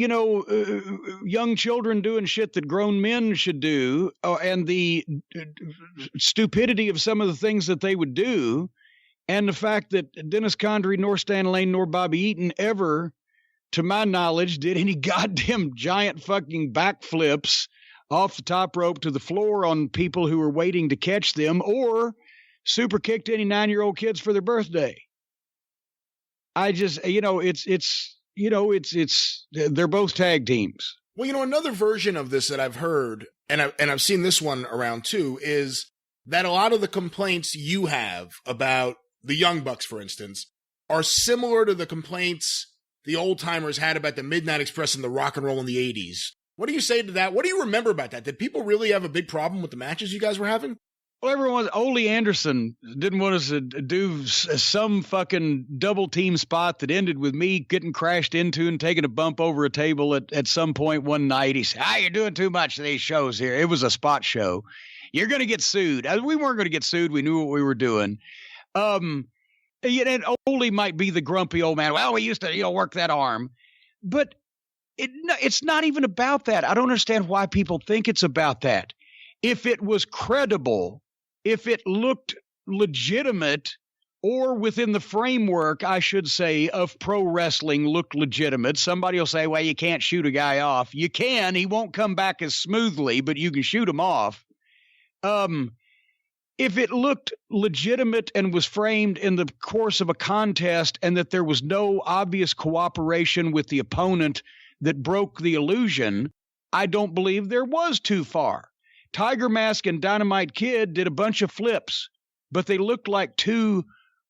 young children doing shit that grown men should do, and the stupidity of some of the things that they would do, and the fact that Dennis Condrey, nor Stan Lane, nor Bobby Eaton ever, to my knowledge, did any goddamn giant fucking backflips off the top rope to the floor on people who were waiting to catch them, or super kicked any 9-year-old kids for their birthday. I just, it's they're both tag teams. Well, another version of this that I've heard, and I've seen this one around too, is that a lot of the complaints you have about the Young Bucks, for instance, are similar to the complaints the old timers had about the Midnight Express and the Rock and Roll in the 80s. What do you say to that? What do you remember about that? Did people really have a big problem with the matches you guys were having? Well, Ole Anderson didn't want us to do some fucking double team spot that ended with me getting crashed into and taking a bump over a table at some point one night. He said, you're doing too much of these shows here. It was a spot show. You're going to get sued. We weren't going to get sued. We knew what we were doing. And Ole might be the grumpy old man. Well, we used to, work that arm. But it's not even about that. I don't understand why people think it's about that. If it was credible, if it looked legitimate, or within the framework, I should say, of pro wrestling looked legitimate, somebody will say, well, you can't shoot a guy off. You can. He won't come back as smoothly, but you can shoot him off. If it looked legitimate and was framed in the course of a contest and that there was no obvious cooperation with the opponent that broke the illusion, I don't believe there was too far. Tiger Mask and Dynamite Kid did a bunch of flips, but they looked like two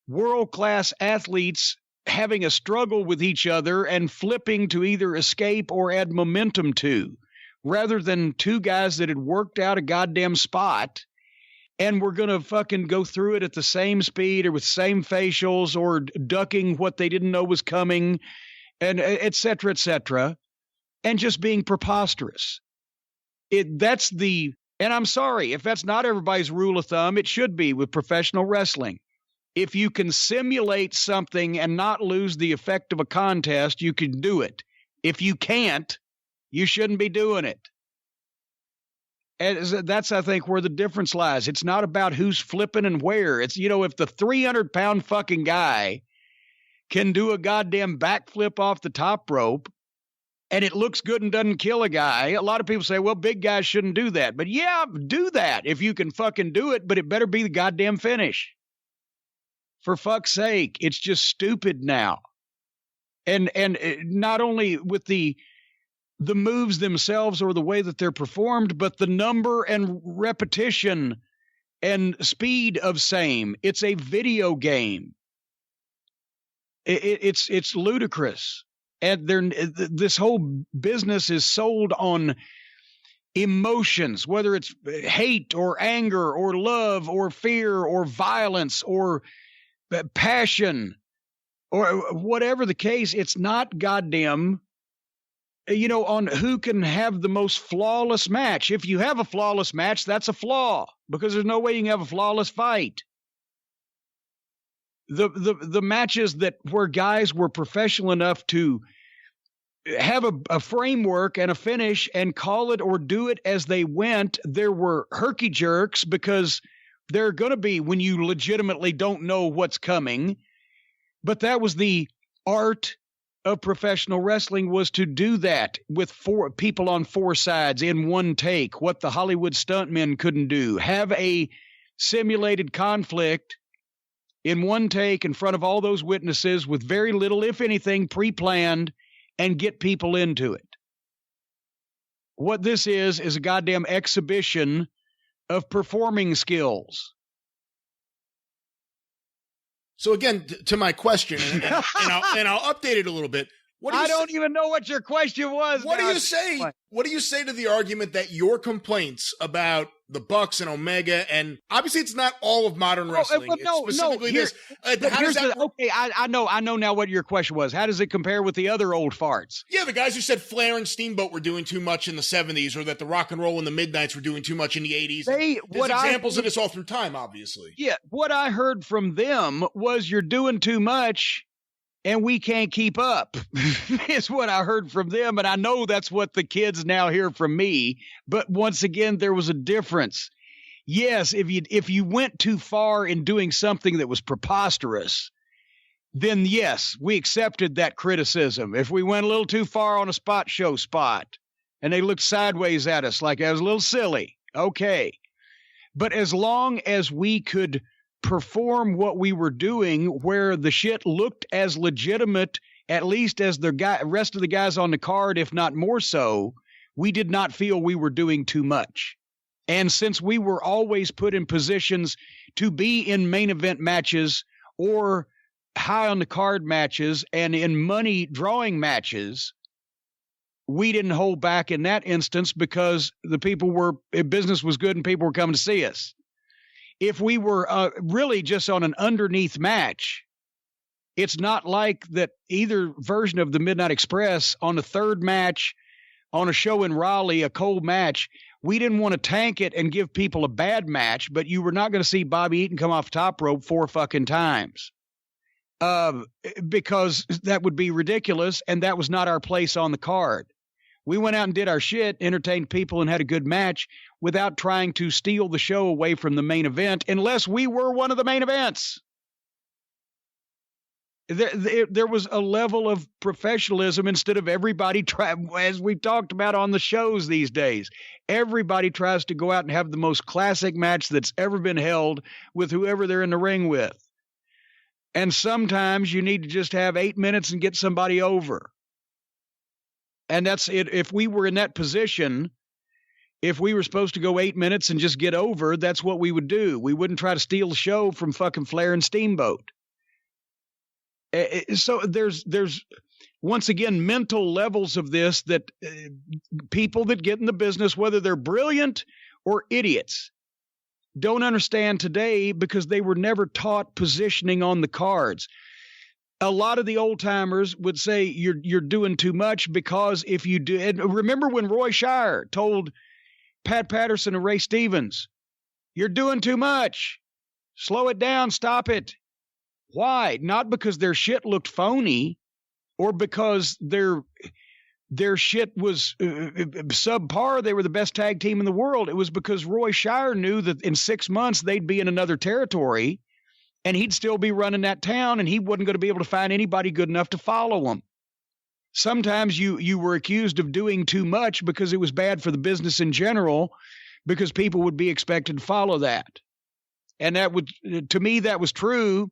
world-class athletes having a struggle with each other and flipping to either escape or add momentum to, rather than two guys that had worked out a goddamn spot and were going to fucking go through it at the same speed or with same facials or ducking what they didn't know was coming, and et cetera, and just being preposterous. And I'm sorry, if that's not everybody's rule of thumb, it should be with professional wrestling. If you can simulate something and not lose the effect of a contest, you can do it. If you can't, you shouldn't be doing it. And that's, I think, where the difference lies. It's not about who's flipping and where. It's, if the 300-pound fucking guy can do a goddamn backflip off the top rope, and it looks good and doesn't kill a guy, a lot of people say, well, big guys shouldn't do that. But yeah, do that if you can fucking do it, but it better be the goddamn finish. For fuck's sake, it's just stupid now. And not only with the moves themselves or the way that they're performed, but the number and repetition and speed of same. It's a video game. It's ludicrous. And this whole business is sold on emotions, whether it's hate or anger or love or fear or violence or passion or whatever the case. It's not goddamn, on who can have the most flawless match. If you have a flawless match, that's a flaw, because there's no way you can have a flawless fight. The matches where guys were professional enough to have a framework and a finish and call it or do it as they went, there were herky jerks, because there are going to be when you legitimately don't know what's coming. But that was the art of professional wrestling, was to do that with four people on four sides in one take, what the Hollywood stuntmen couldn't do. Have a simulated conflict in one take in front of all those witnesses with very little, if anything, pre-planned and get people into it. What this is a goddamn exhibition of performing skills. So again, to my question, and I'll update it a little bit. I don't even know what your question was. What do you say? What do you say to the argument that your complaints about the Bucks and Omega, and obviously it's not all of modern wrestling. Okay, I know now what your question was. How does it compare with the other old farts? Yeah, the guys who said Flair and Steamboat were doing too much in the 70s, or that the Rock and Roll and the Midnights were doing too much in the 80s. There's examples of this all through time, obviously. Yeah, what I heard from them was you're doing too much and we can't keep up, is what I heard from them. And I know that's what the kids now hear from me. But once again, there was a difference. Yes, if you went too far in doing something that was preposterous, then yes, we accepted that criticism. If we went a little too far on a spot and they looked sideways at us like I was a little silly, okay. But as long as we could perform what we were doing where the shit looked as legitimate, at least as the rest of the guys on the card, if not more so, we did not feel we were doing too much. And since we were always put in positions to be in main event matches or high on the card matches and in money drawing matches, we didn't hold back in that instance because business was good and people were coming to see us. If we were really just on an underneath match, it's not like that either version of the Midnight Express on the third match on a show in Raleigh, a cold match. We didn't want to tank it and give people a bad match, but you were not going to see Bobby Eaton come off top rope 4 fucking times because that would be ridiculous, and that was not our place on the card. We went out and did our shit, entertained people, and had a good match without trying to steal the show away from the main event, unless we were one of the main events. There was a level of professionalism instead of everybody as we've talked about on the shows these days. Everybody tries to go out and have the most classic match that's ever been held with whoever they're in the ring with. And sometimes you need to just have 8 minutes and get somebody over. And that's it. If we were in that position, if we were supposed to go 8 minutes and just get over, that's what we would do. We wouldn't try to steal the show from fucking Flair and Steamboat. So there's once again mental levels of this that people that get in the business, whether they're brilliant or idiots, don't understand today because they were never taught positioning on the cards. A lot of the old timers would say you're doing too much because if you do, and remember when Roy Shire told Pat Patterson and Ray Stevens, you're doing too much. Slow it down. Stop it. Why? Not because their shit looked phony or because their shit was subpar. They were the best tag team in the world. It was because Roy Shire knew that in 6 months they'd be in another territory and he'd still be running that town and he wasn't going to be able to find anybody good enough to follow him. Sometimes you were accused of doing too much because it was bad for the business in general because people would be expected to follow that. And to me, that was true.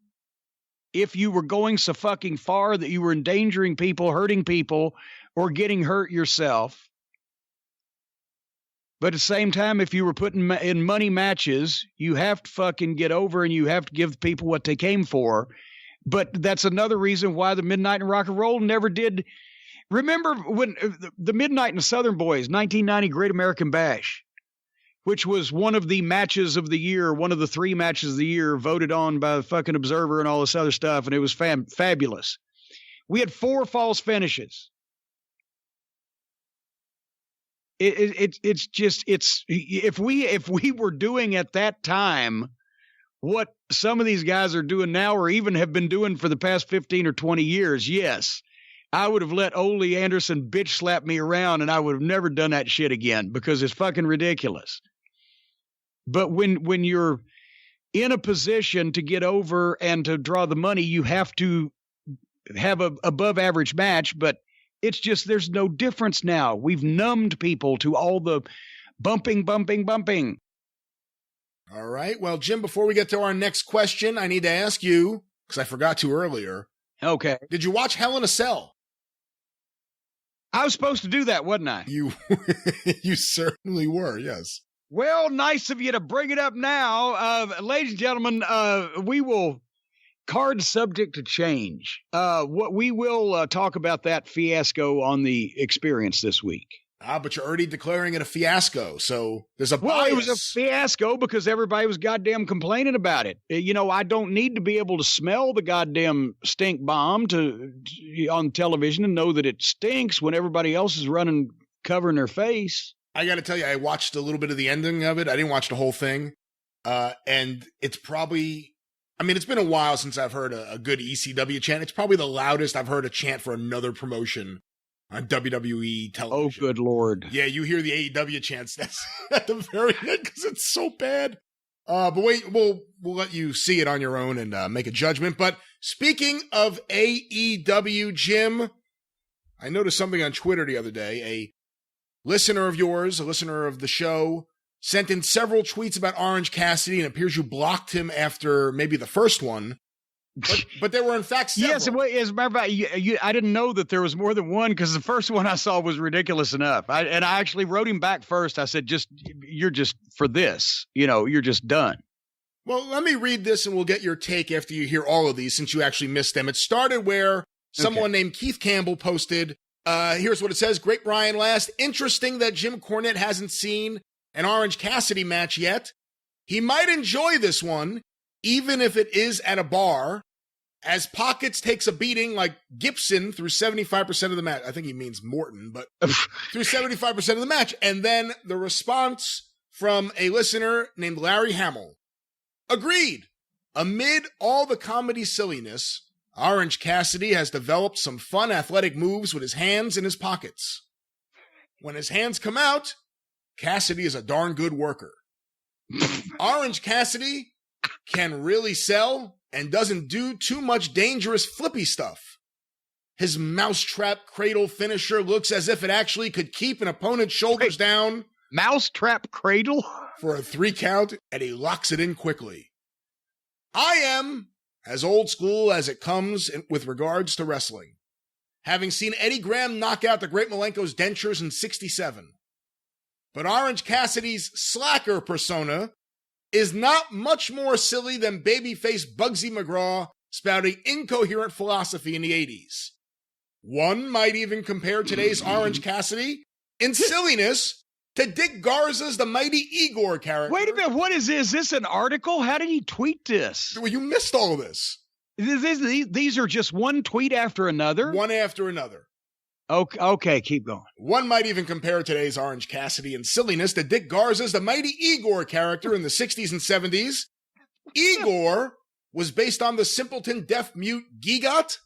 If you were going so fucking far that you were endangering people, hurting people, or getting hurt yourself. But at the same time, if you were putting in money matches, you have to fucking get over and you have to give people what they came for. But that's another reason why the Midnight and Rock and Roll never did. Remember when the Midnight and the Southern Boys, 1990 Great American Bash, which was one of the matches of the year, one of the 3 matches of the year voted on by the fucking Observer and all this other stuff, and it was fabulous. We had 4 false finishes. It's just if we were doing at that time what some of these guys are doing now or even have been doing for the past 15 or 20 years, yes, I would have let Ole Anderson bitch slap me around and I would have never done that shit again because it's fucking ridiculous. But when you're in a position to get over and to draw the money, you have to have a above average match, but it's just there's no difference now. We've numbed people to all the bumping. All right. Well, Jim, before we get to our next question, I need to ask you, because I forgot to earlier. Okay. Did you watch Hell in a Cell? I was supposed to do that, wasn't I? You certainly were, yes. Well, nice of you to bring it up now. Ladies and gentlemen, we will card subject to change. What we will talk about that fiasco on the experience this week. But you're already declaring it a fiasco, so there's a bias. Well, it was a fiasco because everybody was goddamn complaining about it. I don't need to be able to smell the goddamn stink bomb on television and know that it stinks when everybody else is running, covering their face. I got to tell you, I watched a little bit of the ending of it. I didn't watch the whole thing. And it's probably, it's been a while since I've heard a good ECW chant. It's probably the loudest I've heard a chant for another promotion on WWE television. Oh, good Lord. Yeah, you hear the AEW chants. That's at the very end because it's so bad. But wait, we'll let you see it on your own and make a judgment. But speaking of AEW, Jim, I noticed something on Twitter the other day. A listener of yours, a listener of the show, sent in several tweets about Orange Cassidy, and it appears you blocked him after maybe the first one. But there were, in fact, several. Yes, as a matter of fact, I didn't know that there was more than one because the first one I saw was ridiculous enough. I actually wrote him back first. I said, you're just for this. You're just done. Well, let me read this and we'll get your take after you hear all of these since you actually missed them. It started where someone named Keith Campbell posted, here's what it says. Great Brian last. Interesting that Jim Cornette hasn't seen an Orange Cassidy match yet. He might enjoy this one, even if it is at a bar, as Pockets takes a beating like Gibson through 75% of the match. I think he means Morton, but through 75% of the match. And then the response from a listener named Larry Hammel. Agreed. Amid all the comedy silliness, Orange Cassidy has developed some fun athletic moves with his hands in his pockets. When his hands come out, Cassidy is a darn good worker. Orange Cassidy can really sell and doesn't do too much dangerous flippy stuff. His mousetrap cradle finisher looks as if it actually could keep an opponent's shoulders down. Mousetrap cradle? For a 3 count, and he locks it in quickly. I am as old school as it comes with regards to wrestling, having seen Eddie Graham knock out the Great Malenko's dentures in 67. But Orange Cassidy's slacker persona is not much more silly than babyface Bugsy McGraw spouting incoherent philosophy in the 80s. One might even compare today's Orange Cassidy in silliness to Dick Garza's The Mighty Igor character. Wait a minute, what is this? Is this an article? How did he tweet this? Well, you missed all of this. These are just one tweet after another? One after another. Okay, keep going. One might even compare today's Orange Cassidy in silliness to Dick Garza's The Mighty Igor character in the 60s and 70s. Igor was based on the simpleton deaf-mute Gigot.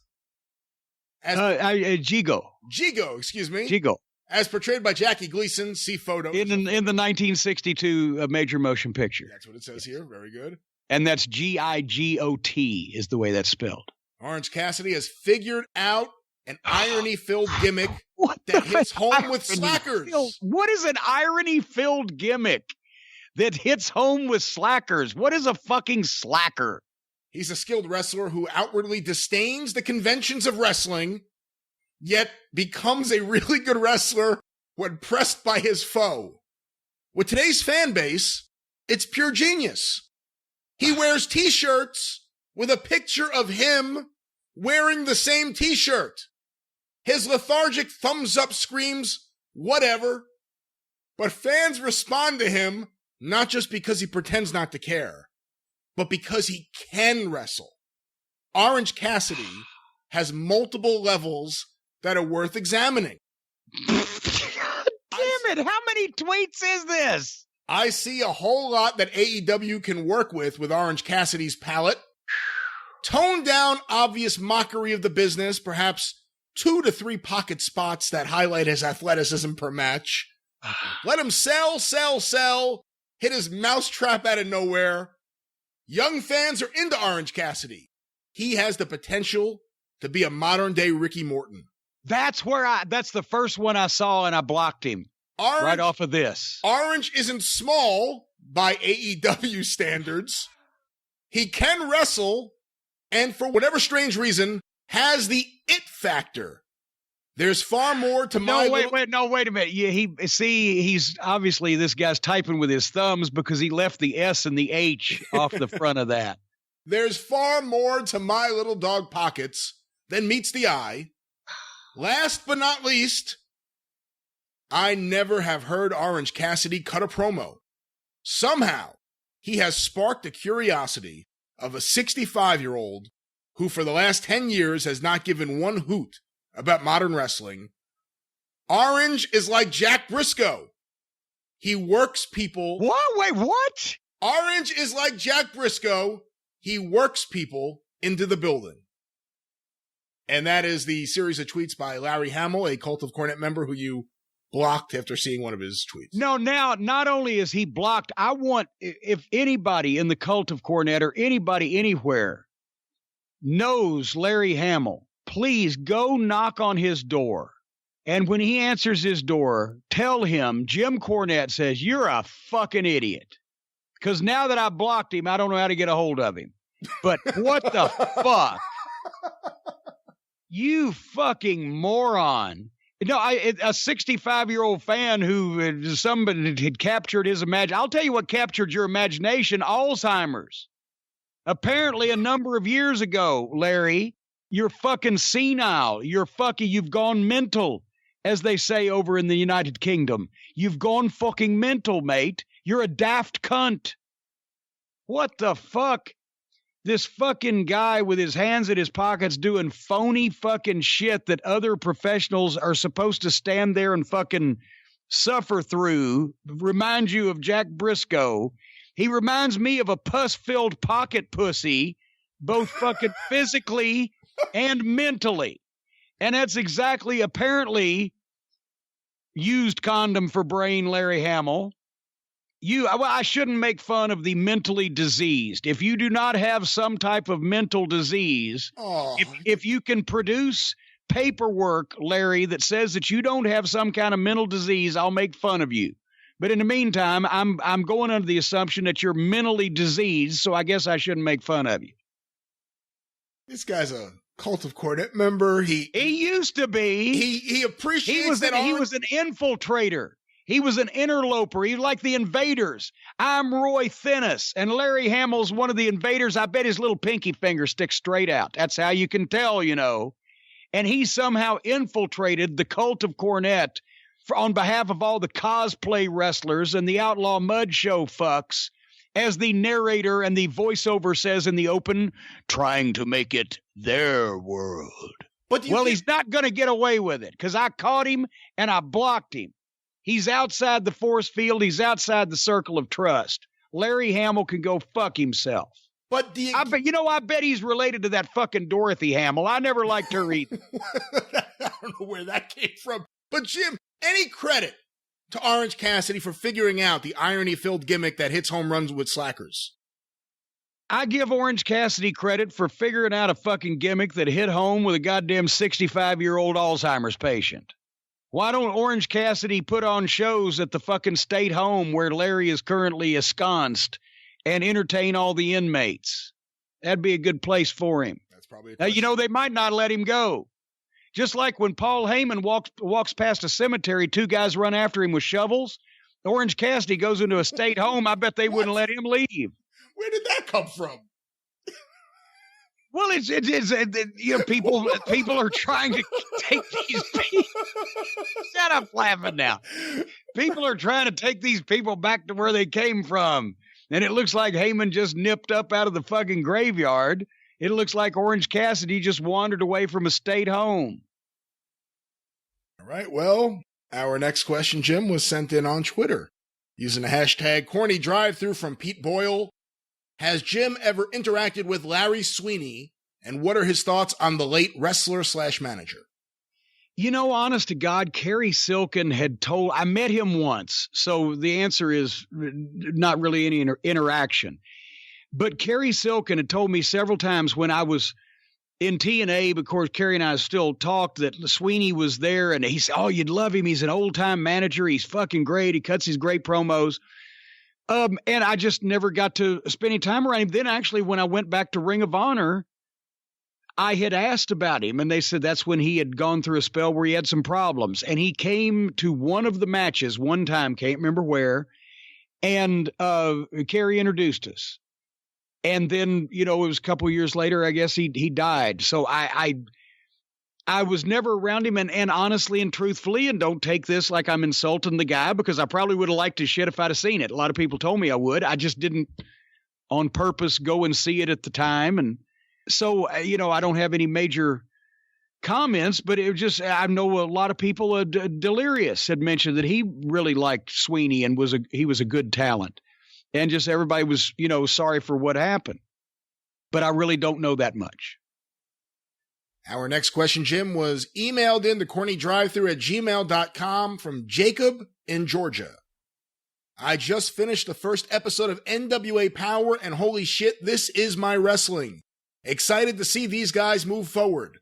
Gigo. Gigo, excuse me. Gigo. As portrayed by Jackie Gleason. See photos. In the 1962 major motion picture. That's what it says here. Very good. And that's Gigot is the way that's spelled. Orange Cassidy has figured out an irony-filled gimmick that hits home with slackers. What is an irony-filled gimmick that hits home with slackers? What is a fucking slacker? He's a skilled wrestler who outwardly disdains the conventions of wrestling, yet becomes a really good wrestler when pressed by his foe. With today's fan base, it's pure genius. He wears t-shirts with a picture of him wearing the same t-shirt. His lethargic thumbs up screams, whatever. But fans respond to him not just because he pretends not to care, but because he can wrestle. Orange Cassidy has multiple levels that are worth examining. Damn it, how many tweets is this? I see a whole lot that AEW can work with Orange Cassidy's palette. Tone down obvious mockery of the business, perhaps 2 to 3 pocket spots that highlight his athleticism per match. Let him sell, hit his mousetrap out of nowhere. Young fans are into Orange Cassidy. He has the potential to be a modern-day Ricky Morton. That's the first one I saw, and I blocked him right off of this. Orange isn't small, by AEW standards. He can wrestle, and for whatever strange reason, has the it factor. There's far more to my... wait a minute. Yeah, he's obviously, this guy's typing with his thumbs because he left the S and the H off the front of that. There's far more to my little dog pockets than meets the eye. Last but not least, I never have heard Orange Cassidy cut a promo. Somehow, he has sparked the curiosity of a 65-year-old who for the last 10 years has not given one hoot about modern wrestling. Orange is like Jack Briscoe. He works people. What? Wait, what? Orange is like Jack Briscoe. He works people into the building. And that is the series of tweets by Larry Hammel, a Cult of Cornette member who you blocked after seeing one of his tweets. No, now, not only is he blocked, I want, if anybody in the Cult of Cornette or anybody anywhere knows Larry Hammel, please go knock on his door. And when he answers his door, tell him Jim Cornette says, you're a fucking idiot. Because now that I blocked him, I don't know how to get a hold of him. But what the fuck? You fucking moron. No, a 65-year-old fan who somebody had captured his imagination. I'll tell you what captured your imagination, Alzheimer's. Apparently a number of years ago, Larry, you're fucking senile. You've gone mental, as they say over in the United Kingdom. You've gone fucking mental, mate. You're a daft cunt. What the fuck? This fucking guy with his hands in his pockets doing phony fucking shit that other professionals are supposed to stand there and fucking suffer through reminds you of Jack Briscoe. He reminds me of a pus-filled pocket pussy, both fucking physically and mentally. And that's exactly, apparently, used condom for brain Larry Hammel. I shouldn't make fun of the mentally diseased. If you do not have some type of mental disease, if you can produce paperwork, Larry, that says that you don't have some kind of mental disease, I'll make fun of you. But in the meantime, I'm going under the assumption that you're mentally diseased, so I guess I shouldn't make fun of you. This guy's a Cult of Cornette member. He used to be. He appreciates he was an infiltrator. He was an interloper. He was like the Invaders. I'm Roy Thinnis, and Larry Hamill's one of the Invaders. I bet his little pinky finger sticks straight out. That's how you can tell, you know. And he somehow infiltrated the Cult of Cornette on behalf of all the cosplay wrestlers and the Outlaw Mud Show fucks, as the narrator and the voiceover says in the open, trying to make it their world. He's not going to get away with it, because I caught him and I blocked him. He's outside the force field. He's outside the circle of trust. Larry Hammel can go fuck himself. I bet he's related to that fucking Dorothy Hammel. I never liked her either. I don't know where that came from. But Jim, any credit to Orange Cassidy for figuring out the irony-filled gimmick that hits home runs with slackers? I give Orange Cassidy credit for figuring out a fucking gimmick that hit home with a goddamn 65-year-old Alzheimer's patient. Why don't Orange Cassidy put on shows at the fucking state home where Larry is currently ensconced and entertain all the inmates? That'd be a good place for him. That's probably now, they might not let him go. Just like when Paul Heyman walks past a cemetery, two guys run after him with shovels. Orange Cassidy goes into a state home. I bet they wouldn't let him leave. Where did that come from? Well, people are trying to take these people. Shut up laughing now. People are trying to take these people back to where they came from. And it looks like Heyman just nipped up out of the fucking graveyard. It looks like Orange Cassidy just wandered away from a state home. All right. Well, our next question, Jim, was sent in on Twitter using the hashtag CornyDriveThru from Pete Boyle. Has Jim ever interacted with Larry Sweeney, and what are his thoughts on the late wrestler/manager? You know, honest to God, Kerry Silkin had told, I met him once, so the answer is not really any interaction. But Kerry Silkin had told me several times when I was in TNA, of course, Kerry and I still talked, that Sweeney was there, and he said, oh, you'd love him. He's an old-time manager. He's fucking great. He cuts his great promos. And I just never got to spend any time around him. Then actually, when I went back to Ring of Honor, I had asked about him, and they said that's when he had gone through a spell where he had some problems. And he came to one of the matches one time, can't remember where, and Kerry introduced us. And then, it was a couple of years later, I guess he died. So I was never around him, and honestly and truthfully, and don't take this like I'm insulting the guy, because I probably would have liked his shit if I'd have seen it. A lot of people told me I would. I just didn't on purpose go and see it at the time. And so, I don't have any major comments, but it was just, I know a lot of people, Delirious had mentioned that he really liked Sweeney and he was a good talent. And just everybody was, sorry for what happened. But I really don't know that much. Our next question, Jim, was emailed in to CornyDriveThru@gmail.com from Jacob in Georgia. I just finished the first episode of NWA Power, and holy shit, this is my wrestling. Excited to see these guys move forward.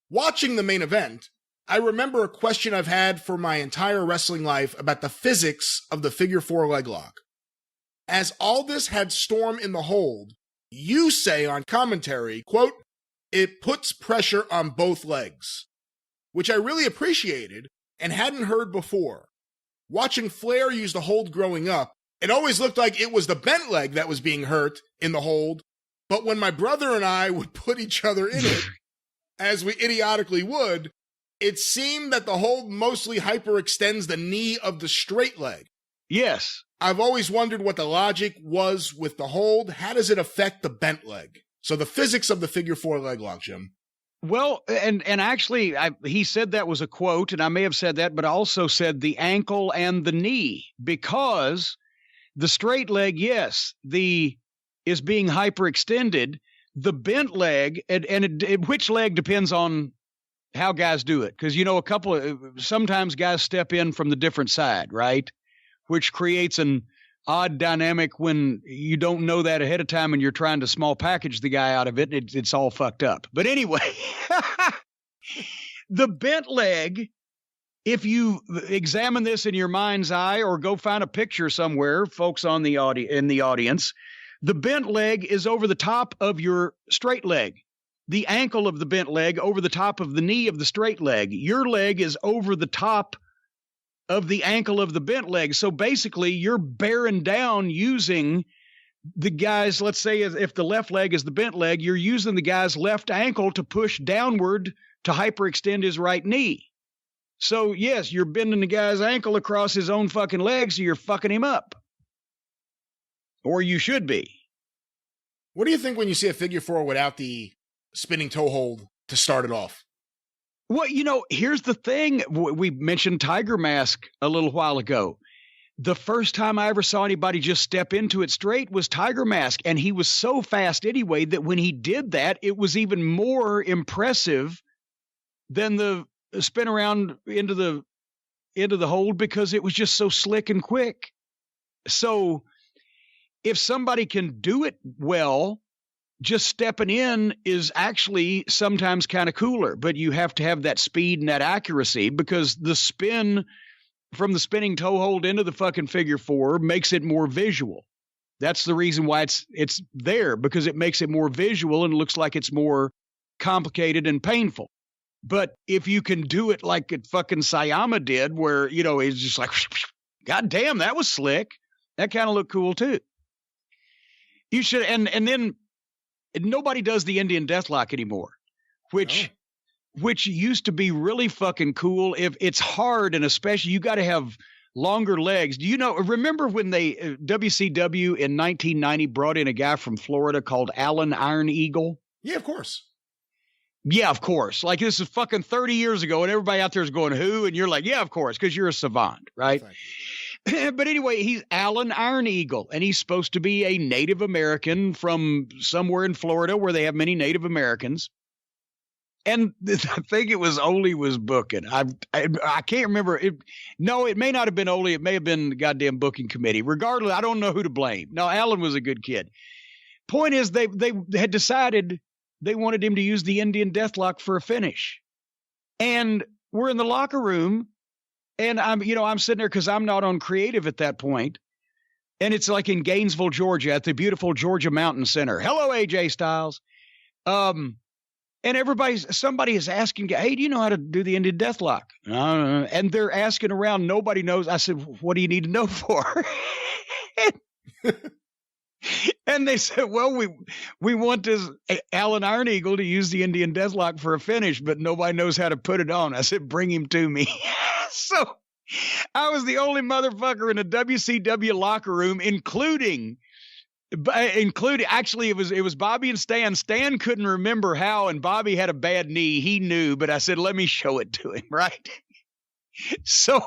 Watching the main event, I remember a question I've had for my entire wrestling life about the physics of the figure 4 leg lock. As Aldis had Storm in the hold, you say on commentary, quote, "It puts pressure on both legs," which I really appreciated and hadn't heard before. Watching Flair use the hold growing up, it always looked like it was the bent leg that was being hurt in the hold, but when my brother and I would put each other in it, as we idiotically would, it seemed that the hold mostly hyperextends the knee of the straight leg. Yes. I've always wondered what the logic was with the hold. How does it affect the bent leg? So the physics of the figure 4 leg lock, Jim. Well, and actually, he said that was a quote, and I may have said that, but I also said the ankle and the knee, because the straight leg, yes, is being hyperextended. The bent leg, which leg depends on how guys do it, because sometimes guys step in from the different side, right? Which creates an odd dynamic when you don't know that ahead of time and you're trying to small package the guy out of it. It's all fucked up. But anyway, the bent leg, if you examine this in your mind's eye or go find a picture somewhere, folks in the audience, the bent leg is over the top of your straight leg. The ankle of the bent leg over the top of the knee of the straight leg. Your leg is over the top of the ankle of the bent leg. So basically you're bearing down using the guy's, let's say if the left leg is the bent leg, you're using the guy's left ankle to push downward to hyperextend his right knee. So yes, you're bending the guy's ankle across his own fucking leg, so you're fucking him up. Or you should be. What do you think when you see a figure 4 without the spinning toe hold to start it off? Well, here's the thing. We mentioned Tiger Mask a little while ago. The first time I ever saw anybody just step into it straight was Tiger Mask. And he was so fast anyway that when he did that, it was even more impressive than the spin around into the hold, because it was just so slick and quick. So if somebody can do it well, just stepping in is actually sometimes kind of cooler, but you have to have that speed and that accuracy, because the spin from the spinning toe hold into the fucking figure 4 makes it more visual. That's the reason why it's there, because it makes it more visual and looks like it's more complicated and painful. But if you can do it like it fucking Sayama did, where, it's just like, God damn, that was slick. That kind of looked cool too. You should, and then nobody does the Indian Deathlock anymore, which used to be really fucking cool. If it's hard, and especially you got to have longer legs. Do you remember when they WCW in 1990 brought in a guy from Florida called Alan Iron Eagle? Yeah, of course. Yeah, of course. Like, this is fucking 30 years ago, and everybody out there is going, who? And you're like, yeah, of course, because you're a savant, right? But anyway, he's Alan Iron Eagle, and he's supposed to be a Native American from somewhere in Florida where they have many Native Americans. And I think it was Ole was booking. I can't remember. It may not have been Ole. It may have been the goddamn booking committee. Regardless, I don't know who to blame. No, Alan was a good kid. Point is, they had decided they wanted him to use the Indian Deathlock for a finish. And we're in the locker room, and I'm sitting there because I'm not on creative at that point. And it's like in Gainesville, Georgia, at the beautiful Georgia Mountain Center. Hello, AJ Styles. And somebody is asking, hey, do you know how to do the Indian Deathlock? And they're asking around. Nobody knows. I said, what do you need to know for? And they said, well, we want this Alan Iron Eagle to use the Indian Deathlock for a finish, but nobody knows how to put it on. I said, bring him to me. So I was the only motherfucker in a WCW locker room, including actually it was Bobby and Stan. Stan couldn't remember how, and Bobby had a bad knee. He knew, but I said, let me show it to him, right? So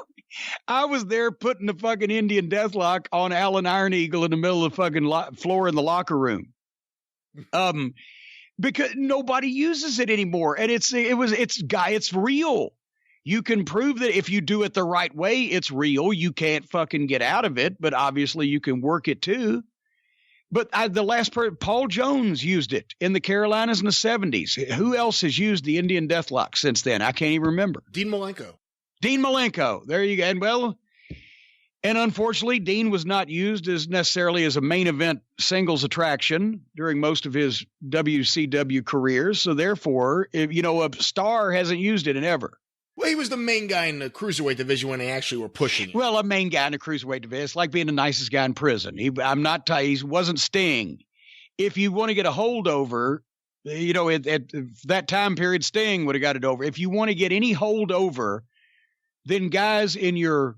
I was there putting the fucking Indian Deathlock on Alan Iron Eagle in the middle of the fucking floor in the locker room. Because nobody uses it anymore. And it's real. You can prove that if you do it the right way, it's real. You can't fucking get out of it, but obviously you can work it too. But Paul Jones used it in the Carolinas in the 70s. Who else has used the Indian Deathlock since then? I can't even remember. Dean Malenko. There you go. And unfortunately, Dean was not used necessarily as a main event singles attraction during most of his WCW careers. So therefore, a star hasn't used it in ever. Well, he was the main guy in the cruiserweight division when they actually were pushing it. Well, a main guy in the cruiserweight division. It's like being the nicest guy in prison. He wasn't Sting. If you want to get a holdover, at that time period, Sting would have got it over. If you want to get any holdover, then guys in your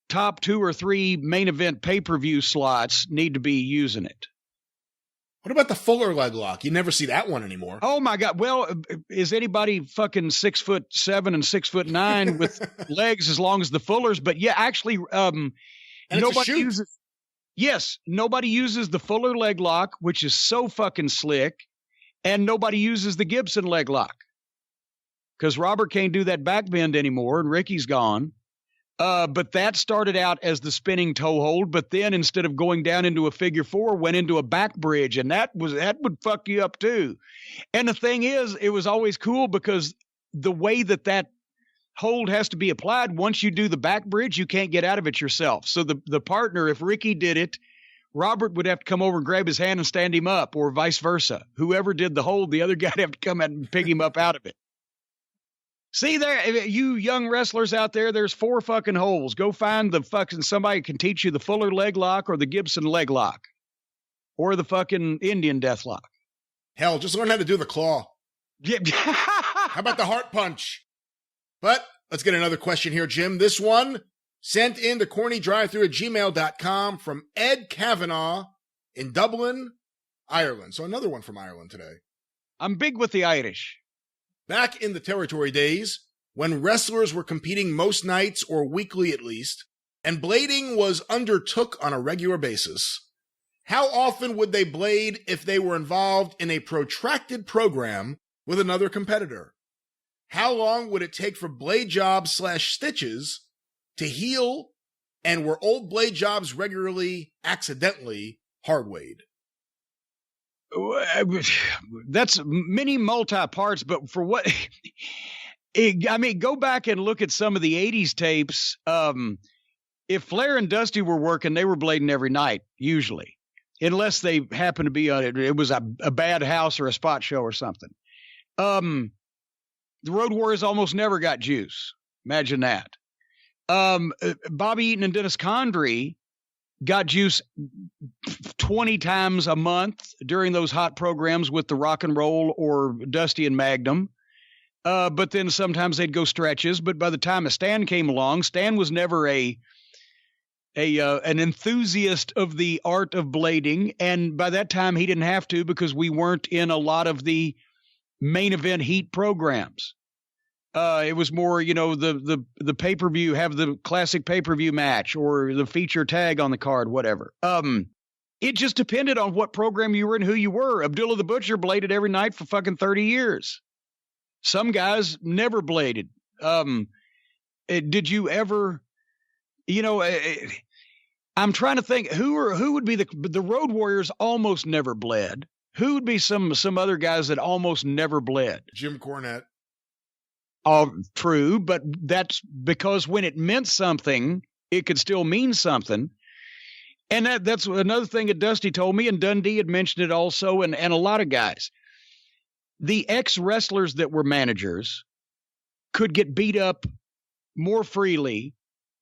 top 2 or 3 main event pay-per-view slots need to be using it. What about the Fuller leg lock? You never see that one anymore. Oh my God. Well, is anybody fucking 6'7" and 6'9" with legs as long as the Fullers? But yeah, actually, nobody uses the Fuller leg lock, which is so fucking slick, and nobody uses the Gibson leg lock because Robert can't do that back bend anymore, and Ricky's gone. But that started out as the spinning toe hold, but then instead of going down into a figure 4, went into a back bridge, and that would fuck you up too. And the thing is, it was always cool because the way that hold has to be applied, once you do the back bridge, you can't get out of it yourself. So the partner, if Ricky did it, Robert would have to come over and grab his hand and stand him up, or vice versa. Whoever did the hold, the other guy would have to come out and pick him up out of it. See there, you young wrestlers out there, there's 4 fucking holes. Go find somebody can teach you the Fuller leg lock or the Gibson leg lock or the fucking Indian Deathlock. Hell, just learn how to do the claw. Yeah. How about the heart punch? But let's get another question here, Jim. This one sent in to CornyDriveThru@gmail.com from Ed Kavanagh in Dublin, Ireland. So another one from Ireland today. I'm big with the Irish. Back in the territory days, when wrestlers were competing most nights or weekly at least, and blading was undertook on a regular basis, how often would they blade if they were involved in a protracted program with another competitor? How long would it take for blade jobs / stitches to heal, and were old blade jobs regularly, accidentally hard-weighed? That's many multi-parts, but for what go back and look at some of the 80s tapes. If Flair and Dusty were working, they were blading every night, usually, unless they happened to be on it. It was a bad house or a spot show or something. The Road Warriors almost never got juice. Imagine that. Bobby Eaton and Dennis Condrey got juice 20 times a month during those hot programs with the Rock and Roll or Dusty and Magnum. But then sometimes they'd go stretches. But by the time Stan came along, Stan was never an enthusiast of the art of blading. And by that time, he didn't have to because we weren't in a lot of the main event heat programs. It was more, the pay-per-view, have the classic pay-per-view match or the feature tag on the card, whatever. It just depended on what program you were in, who you were. Abdullah the Butcher bladed every night for fucking 30 years. Some guys never bladed. Did you ever, I'm trying to think who would be the Road Warriors almost never bled. Who would be some other guys that almost never bled? Jim Cornette. True, but that's because when it meant something, it could still mean something. And that's another thing that Dusty told me, and Dundee had mentioned it also, and a lot of guys. The ex-wrestlers that were managers could get beat up more freely,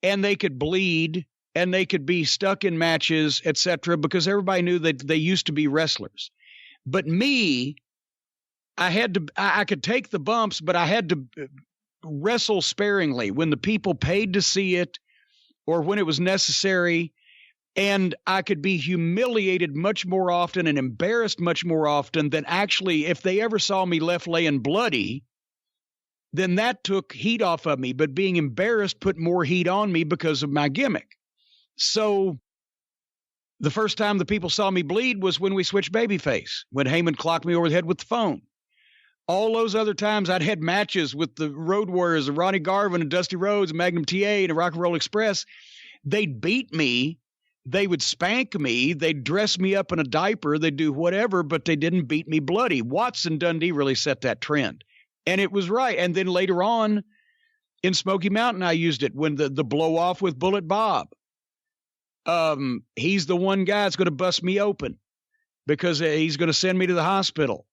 and they could bleed, and they could be stuck in matches, etc., because everybody knew that they used to be wrestlers. But me, I could take the bumps, but I had to wrestle sparingly when the people paid to see it or when it was necessary. And I could be humiliated much more often and embarrassed much more often than actually, if they ever saw me left laying bloody, then that took heat off of me. But being embarrassed put more heat on me because of my gimmick. So the first time the people saw me bleed was when we switched babyface, when Heyman clocked me over the head with the phone. All those other times I'd had matches with the Road Warriors and Ronnie Garvin and Dusty Rhodes and Magnum TA and the Rock and Roll Express. They'd beat me. They would spank me. They'd dress me up in a diaper. They'd do whatever, but they didn't beat me bloody. Watts and Dundee really set that trend. And it was right. And then later on in Smoky Mountain, I used it when the blow off with Bullet Bob. He's the one guy that's going to bust me open because he's going to send me to the hospital.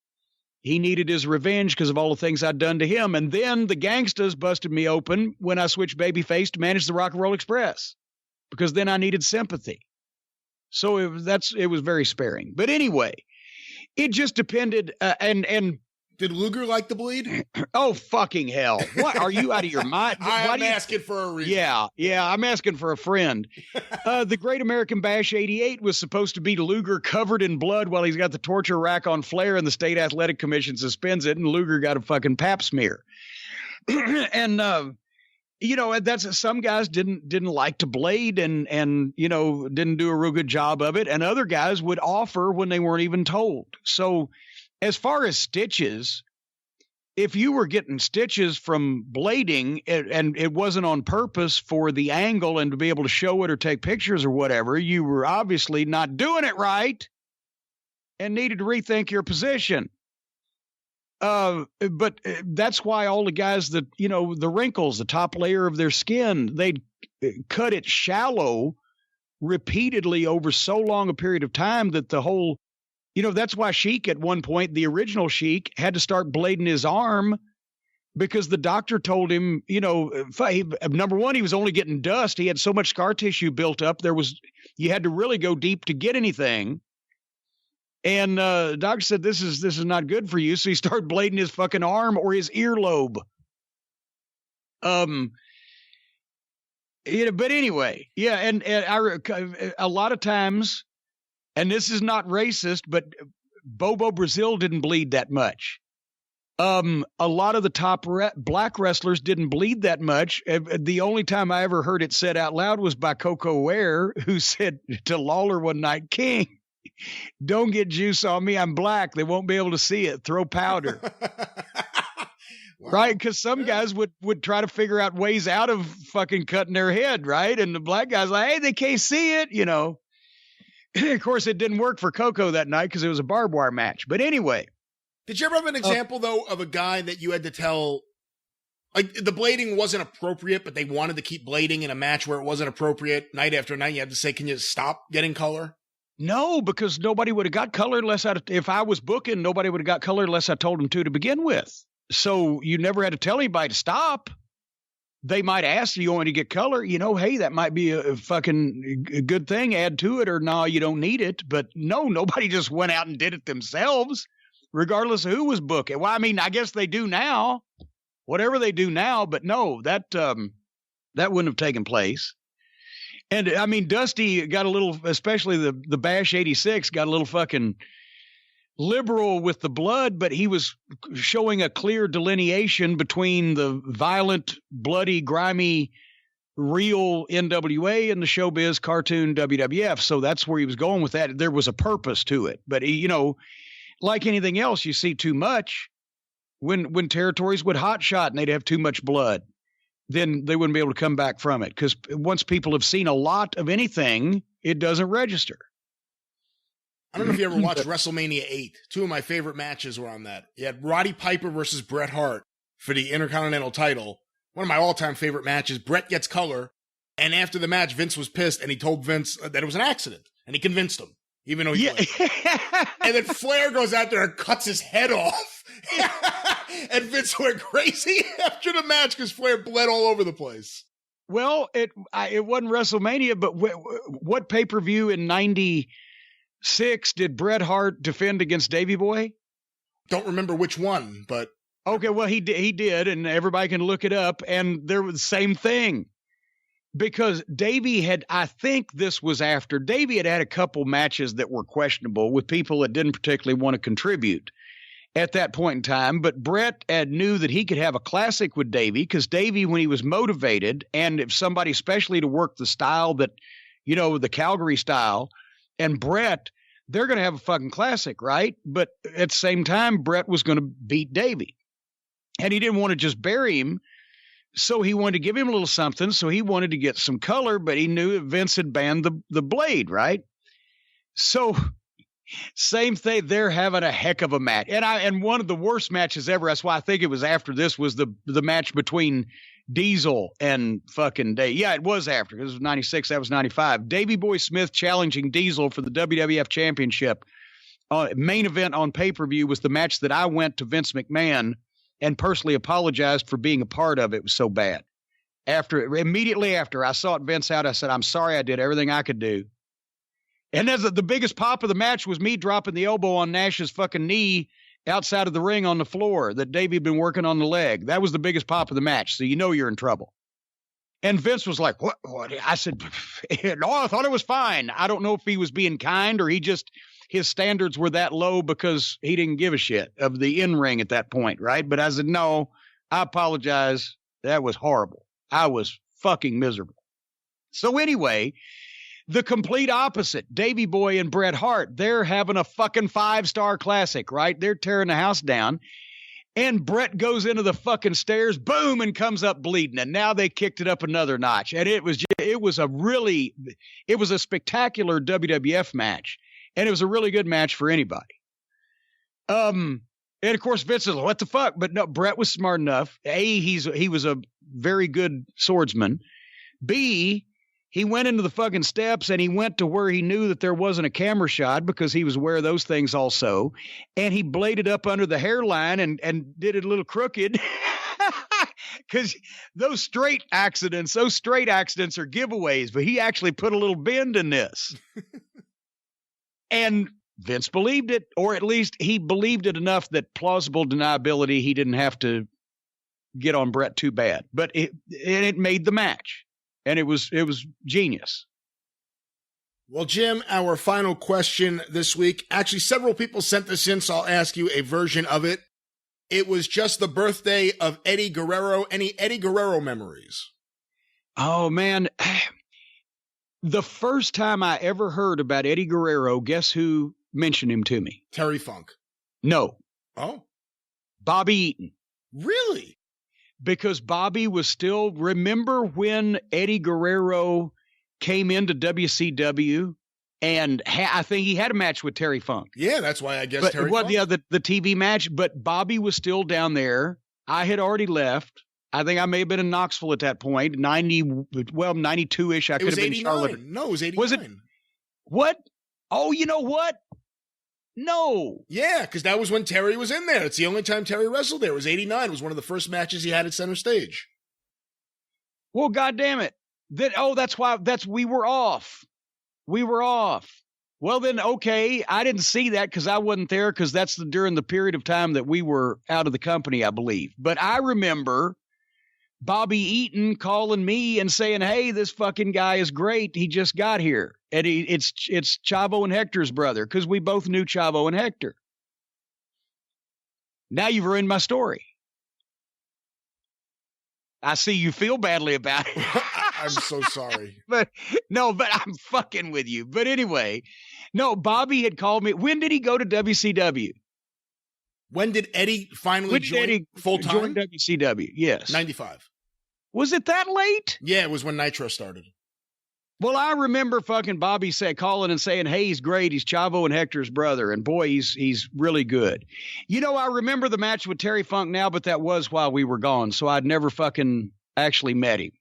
He needed his revenge because of all the things I'd done to him. And then the Gangstas busted me open when I switched babyface to manage the Rock and Roll Express, because then I needed sympathy. So it was very sparing. But anyway, it just depended. And did Luger like the bleed? Oh, fucking hell. What? Are you out of your mind? I'm asking for a reason. Yeah, I'm asking for a friend. The Great American Bash 88 was supposed to be Luger covered in blood while he's got the torture rack on Flair, and the State Athletic Commission suspends it, and Luger got a fucking pap smear. And, that's some guys didn't like to blade and didn't do a real good job of it, and other guys would offer when they weren't even told. So as far as stitches, if you were getting stitches from blading and it wasn't on purpose for the angle and to be able to show it or take pictures or whatever, you were obviously not doing it right and needed to rethink your position. But that's why all the guys that, the wrinkles, the top layer of their skin, they'd cut it shallow repeatedly over so long a period of time that the whole, that's why Sheik at one point, the original Sheik, had to start blading his arm because the doctor told him, number one, he was only getting dust. He had so much scar tissue built up. You had to really go deep to get anything. And the doctor said, this is not good for you. So he started blading his fucking arm or his earlobe. But anyway, yeah. And a lot of times, and this is not racist, but Bobo Brazil didn't bleed that much. A lot of the top black wrestlers didn't bleed that much. The only time I ever heard it said out loud was by Coco Ware, who said to Lawler one night, "King, don't get juice on me. I'm black. They won't be able to see it. Throw powder." Wow. Right? Because some guys would try to figure out ways out of fucking cutting their head, right? And the black guy's like, "Hey, they can't see it," Of course, it didn't work for Coco that night because it was a barbed wire match. But anyway. Did you ever have an example, though, of a guy that you had to tell, like, the blading wasn't appropriate, but they wanted to keep blading in a match where it wasn't appropriate night after night? You had to say, "Can you stop getting color?" No, because nobody would have got color if I was booking, nobody would have got color unless I told them to begin with. So you never had to tell anybody to stop. They might ask you want to get color, hey, that might be a fucking good thing, add to it, or no, you don't need it. But no, nobody just went out and did it themselves, regardless of who was booking. Well, I mean, I guess they do now, whatever they do now, but no, that wouldn't have taken place. And I mean, Dusty got a little, especially the Bash 86, got a little fucking liberal with the blood, but he was showing a clear delineation between the violent, bloody, grimy, real NWA and the showbiz cartoon WWF. So that's where he was going with that. There was a purpose to it. But, like anything else, you see too much when territories would hot shot and they'd have too much blood, then they wouldn't be able to come back from it. Because once people have seen a lot of anything, it doesn't register. I don't know if you ever watched WrestleMania 8. Two of my favorite matches were on that. You had Roddy Piper versus Bret Hart for the Intercontinental title. One of my all-time favorite matches. Bret gets color, And after the match, Vince was pissed, and he told Vince that it was an accident, and he convinced him, even though he And then Flair goes out there and cuts his head off, and Vince went crazy after the match because Flair bled all over the place. Well, it wasn't WrestleMania, but what pay-per-view in '96 did Bret Hart defend against Davey Boy? Don't remember which one, but okay, well he did, and everybody can look it up. And there was the same thing. Because Davey had, I think this was after, Davey had a couple matches that were questionable with people that didn't particularly want to contribute at that point in time. But Bret knew that he could have a classic with Davey because Davey, when he was motivated, and if somebody especially to work the style that, the Calgary style, and Bret, they're going to have a fucking classic, right? But at the same time, Bret was going to beat Davey. And he didn't want to just bury him. So he wanted to give him a little something. So he wanted to get some color, but he knew that Vince had banned the blade, right? So same thing. They're having a heck of a match. And one of the worst matches ever. That's why I think it was after this was the match between Diesel and fucking Dave. Yeah, it was after. It was 96. That was 95. Davey Boy Smith challenging Diesel for the WWF Championship. Main event on pay-per-view was the match that I went to Vince McMahon and personally apologized for being a part of. It was so bad. Immediately after I sought Vince out, I said, I'm sorry, I did everything I could do. And as the biggest pop of the match was me dropping the elbow on Nash's fucking knee outside of the ring on the floor that Davey had been working on the leg. That was the biggest pop of the match. So you're in trouble. And Vince was like, what? I said, no, I thought it was fine. I don't know if he was being kind or his standards were that low because he didn't give a shit of the in-ring at that point, right? But I said, no, I apologize. That was horrible. I was fucking miserable. So anyway, the complete opposite, Davey Boy and Bret Hart, they're having a fucking 5-star classic, right? They're tearing the house down. And Bret goes into the fucking stairs, boom, and comes up bleeding. And now they kicked it up another notch. And it was a spectacular WWF match. And it was a really good match for anybody. And of course, Vince is like, what the fuck? But no, Bret was smart enough. A, he was a very good swordsman. B, he went into the fucking steps and he went to where he knew that there wasn't a camera shot because he was aware of those things also. And he bladed up under the hairline and did it a little crooked. Because those straight accidents are giveaways, but he actually put a little bend in this. And Vince believed it, or at least he believed it enough that plausible deniability, he didn't have to get on Bret too bad. But it made the match, and it was genius. Well, Jim, our final question this week. Actually, several people sent this in, so I'll ask you a version of it. It was just the birthday of Eddie Guerrero. Any Eddie Guerrero memories? Oh, man. The first time I ever heard about Eddie Guerrero, guess who mentioned him to me? Terry Funk. No. Oh. Bobby Eaton. Really? Because Bobby was still, remember when Eddie Guerrero came into WCW and I think he had a match with Terry Funk. Yeah, that's why I guess Terry Funk. Yeah, the TV match, but Bobby was still down there. I had already left. I think I may have been in Knoxville at that point, 92-ish. I could have been Charlotte. No, it was 89. Was it? What? Oh, you know what? No. Yeah, because that was when Terry was in there. It's the only time Terry wrestled there. It was 89. It was one of the first matches he had at center stage. Well, goddamn it. That's why we were off. We were off. Well, then, okay, I didn't see that because I wasn't there because that's during the period of time that we were out of the company, I believe. But I remember Bobby Eaton calling me and saying, hey, this fucking guy is great. He just got here. And it's Chavo and Hector's brother because we both knew Chavo and Hector. Now you've ruined my story. I see you feel badly about it. I'm so sorry. But I'm fucking with you. But anyway, no, Bobby had called me. When did he go to WCW? When did Eddie finally join full-time? Join WCW, yes. 95. Was it that late? Yeah, it was when Nitro started. Well, I remember fucking Bobby calling and saying, hey, he's great. He's Chavo and Hector's brother. And boy, he's really good. You know, I remember the match with Terry Funk now, but that was while we were gone. So I'd never fucking actually met him.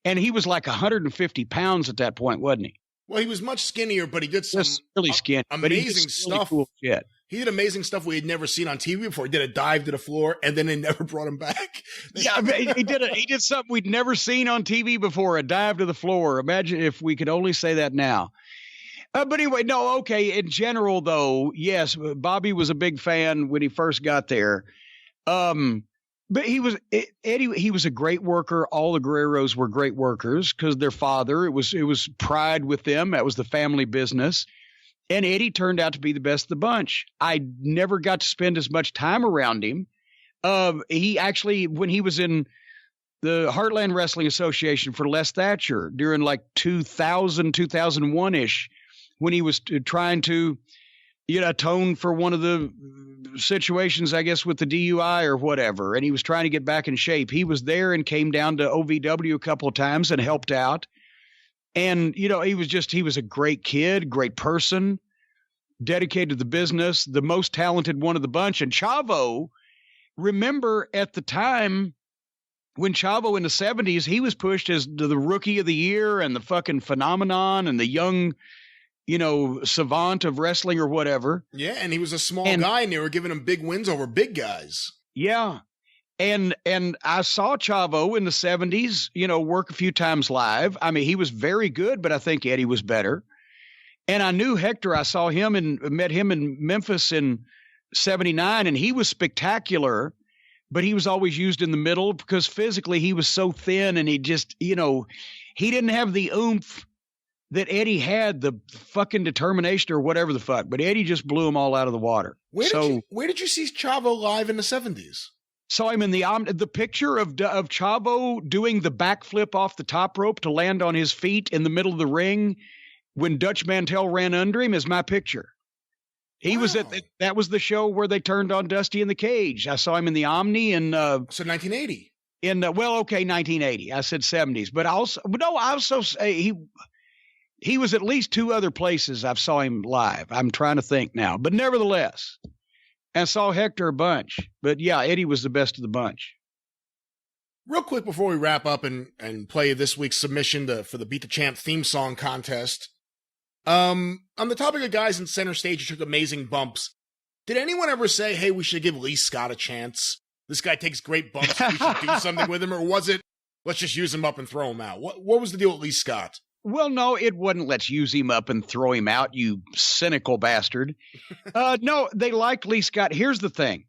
And he was like 150 pounds at that point, wasn't he? Well, he was much skinnier, but he did some really skinny, amazing stuff. Really cool shit. He did amazing stuff we had never seen on TV before. He did a dive to the floor, and then they never brought him back. Yeah, he did something we'd never seen on TV before, a dive to the floor. Imagine if we could only say that now. But anyway, no, okay. In general, though, yes, Bobby was a big fan when he first got there. But Eddie. He was a great worker. All the Guerreros were great workers because their father. It was pride with them. That was the family business. And Eddie turned out to be the best of the bunch. I never got to spend as much time around him. He actually, when he was in the Heartland Wrestling Association for Les Thatcher during like 2000, 2001-ish, when he was trying to atone for one of the situations, I guess, with the DUI or whatever, and he was trying to get back in shape. He was there and came down to OVW a couple of times and helped out. And, he was a great kid, great person, dedicated to the business, the most talented one of the bunch. And Chavo, remember at the time when Chavo in the 70s, he was pushed as the rookie of the year and the fucking phenomenon and the young, savant of wrestling or whatever. Yeah, and he was a small guy, and they were giving him big wins over big guys. Yeah. And I saw Chavo in the 70s, work a few times live. I mean, he was very good, but I think Eddie was better. And I knew Hector. I saw him and met him in Memphis in 79, and he was spectacular, but he was always used in the middle because physically he was so thin, and he just, he didn't have the oomph that Eddie had, the fucking determination or whatever the fuck. But Eddie just blew them all out of the water. Where did you see Chavo live in the 70s? Saw him in the picture of Chavo doing the backflip off the top rope to land on his feet in the middle of the ring when Dutch Mantel ran under him is my picture. He was that was the show where they turned on Dusty in the Cage. I saw him in the Omni in so 1980. 1980. I said 70s, but he was at least two other places I've saw him live. I'm trying to think now, but nevertheless. And saw Hector a bunch. But yeah, Eddie was the best of the bunch. Real quick before we wrap up and play this week's submission for the Beat the Champ theme song contest. On the topic of guys in center stage who took amazing bumps, did anyone ever say, hey, we should give Lee Scott a chance? This guy takes great bumps. We should do something with him. Or was it, let's just use him up and throw him out? What was the deal with Lee Scott? Well, no, it wasn't let's use him up and throw him out, you cynical bastard. No, they liked Lee Scott. Here's the thing.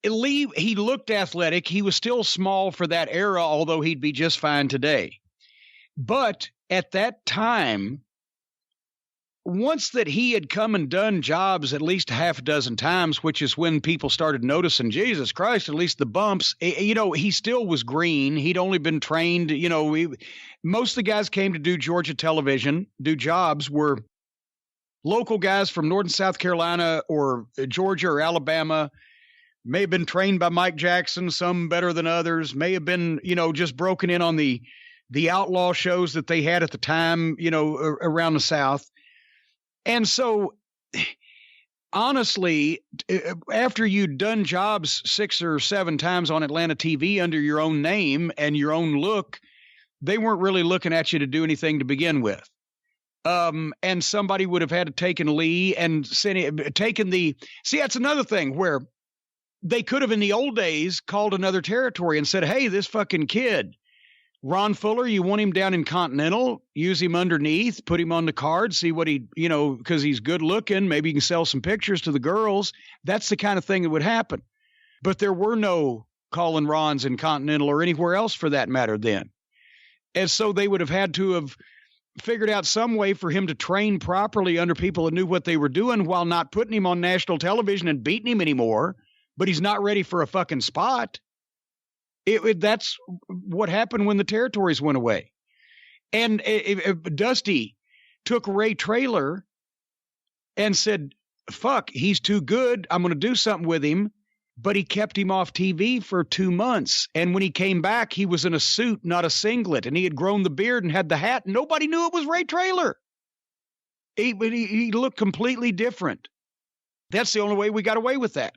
Lee, he looked athletic. He was still small for that era, although he'd be just fine today. But at that time, once that he had come and done jobs at least half a dozen times, which is when people started noticing, Jesus Christ, at least the bumps, he still was green. He'd only been trained, most of the guys came to do Georgia television, do jobs, were local guys from North and South Carolina or Georgia or Alabama, may have been trained by Mike Jackson, some better than others, may have been, just broken in on the outlaw shows that they had at the time, around the South. And so, honestly, after you'd done jobs 6 or 7 times on Atlanta TV under your own name and your own look, they weren't really looking at you to do anything to begin with. And somebody would have had to taken Lee and that's another thing where they could have in the old days called another territory and said, hey, this fucking kid, Ron Fuller, you want him down in Continental, use him underneath, put him on the card, see what because he's good looking, maybe you can sell some pictures to the girls. That's the kind of thing that would happen. But there were no Colin Rons in Continental or anywhere else for that matter then. And so they would have had to have figured out some way for him to train properly under people that knew what they were doing while not putting him on national television and beating him anymore, but he's not ready for a fucking spot. That's what happened when the territories went away. And Dusty took Ray Traylor and said, fuck, he's too good. I'm going to do something with him. But he kept him off TV for 2 months. And when he came back, he was in a suit, not a singlet. And he had grown the beard and had the hat. Nobody knew it was Ray Traylor. He looked completely different. That's the only way we got away with that.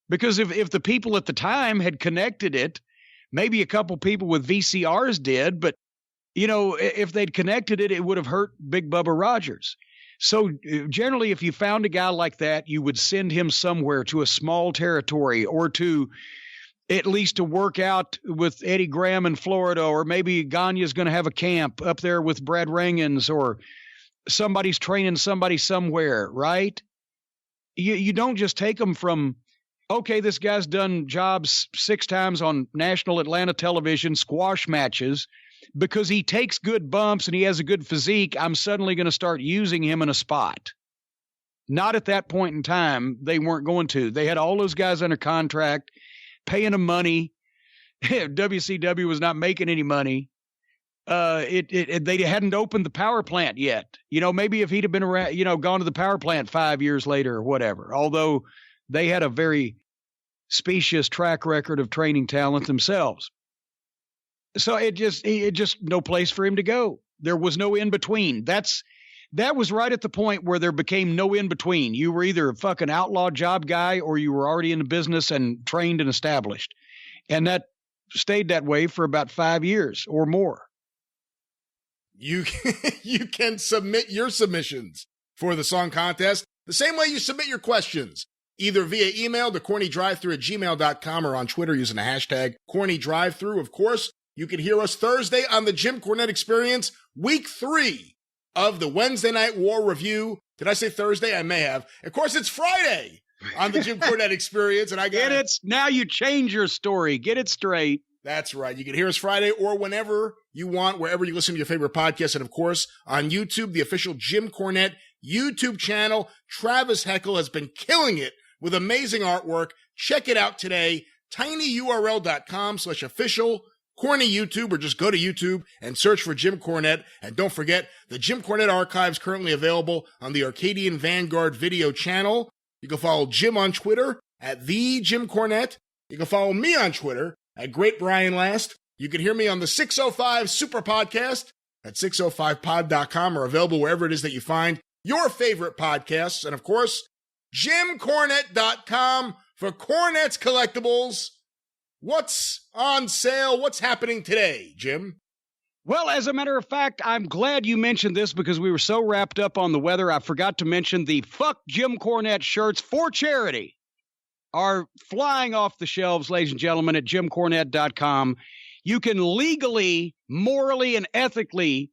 Because if the people at the time had connected it Maybe a couple people with VCRs did, but, if they'd connected it, it would have hurt Big Bubba Rogers. So generally, if you found a guy like that, you would send him somewhere to a small territory, or to at least to work out with Eddie Graham in Florida, or maybe Gagne's going to have a camp up there with Brad Rangans, or somebody's training somebody somewhere, right? You don't just take them from, okay, this guy's done jobs 6 times on national Atlanta television, squash matches, because he takes good bumps and he has a good physique, I'm suddenly going to start using him in a spot. Not at that point in time. They weren't going to. They had all those guys under contract, paying them money. WCW was not making any money. They hadn't opened the power plant yet. Maybe if he'd have been around, gone to the power plant 5 years later or whatever, although they had a very specious track record of training talent themselves. So it just no place for him to go. There was no in between. That was right at the point where there became no in between. You were either a fucking outlaw job guy, or you were already in the business and trained and established. And that stayed that way for about 5 years or more. You can submit your submissions for the song contest the same way you submit your questions, either via email to CornyDriveThru@gmail.com, or on Twitter using the hashtag CornyDriveThru. Of course, you can hear us Thursday on the Jim Cornette Experience, week 3 of the Wednesday Night War Review. Did I say Thursday? I may have. Of course, it's Friday on the Jim Cornette Experience. And Get it? Now you change your story. Get it straight. That's right. You can hear us Friday or whenever you want, wherever you listen to your favorite podcast. And of course, on YouTube, the official Jim Cornette YouTube channel. Travis Heckel has been killing it with amazing artwork. Check it out today. tinyurl.com/official Corny YouTube, or just go to YouTube and search for Jim Cornette. And don't forget, the Jim Cornette archive is currently available on the Arcadian Vanguard video channel. You can follow Jim on Twitter at @TheJimCornette. You can follow me on Twitter at @GreatBrianLast. You can hear me on the 605 Superpodcast at 605pod.com, or available wherever it is that you find your favorite podcasts. And of course, JimCornette.com for Cornette's collectibles. What's on sale? What's happening today, Jim? Well, as a matter of fact, I'm glad you mentioned this, because we were so wrapped up on the weather, I forgot to mention the Fuck Jim Cornette shirts for charity are flying off the shelves, ladies and gentlemen, at JimCornette.com. You can legally, morally, and ethically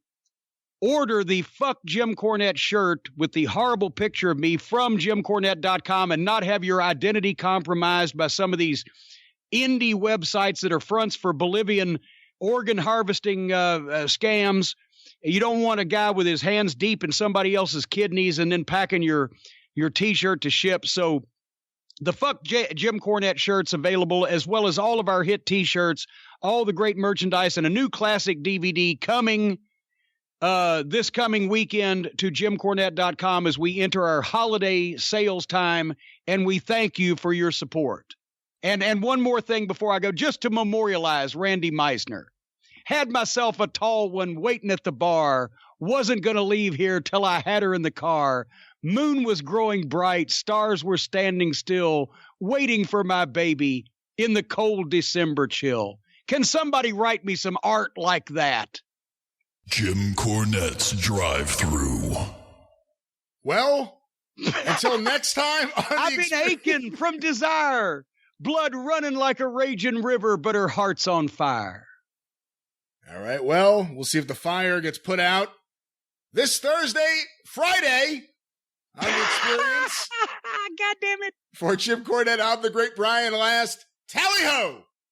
order the Fuck Jim Cornette shirt with the horrible picture of me from JimCornette.com and not have your identity compromised by some of these indie websites that are fronts for Bolivian organ harvesting scams. You don't want a guy with his hands deep in somebody else's kidneys and then packing your T-shirt to ship. So the Fuck Jim Cornette shirts available, as well as all of our hit T-shirts, all the great merchandise, and a new classic DVD coming this coming weekend to JimCornette.com as we enter our holiday sales time, and we thank you for your support. And one more thing before I go, just to memorialize Randy Meisner. Had myself a tall one waiting at the bar, wasn't going to leave here till I had her in the car. Moon was growing bright, stars were standing still, waiting for my baby in the cold December chill. Can somebody write me some art like that? Jim Cornette's Drive-Thru. Well, until next time. I've been aching from desire. Blood running like a raging river, but her heart's on fire. All right, well, we'll see if the fire gets put out this Friday, on the Experience. God damn it. For Jim Cornette, I'm the Great Brian Last. Tally-ho!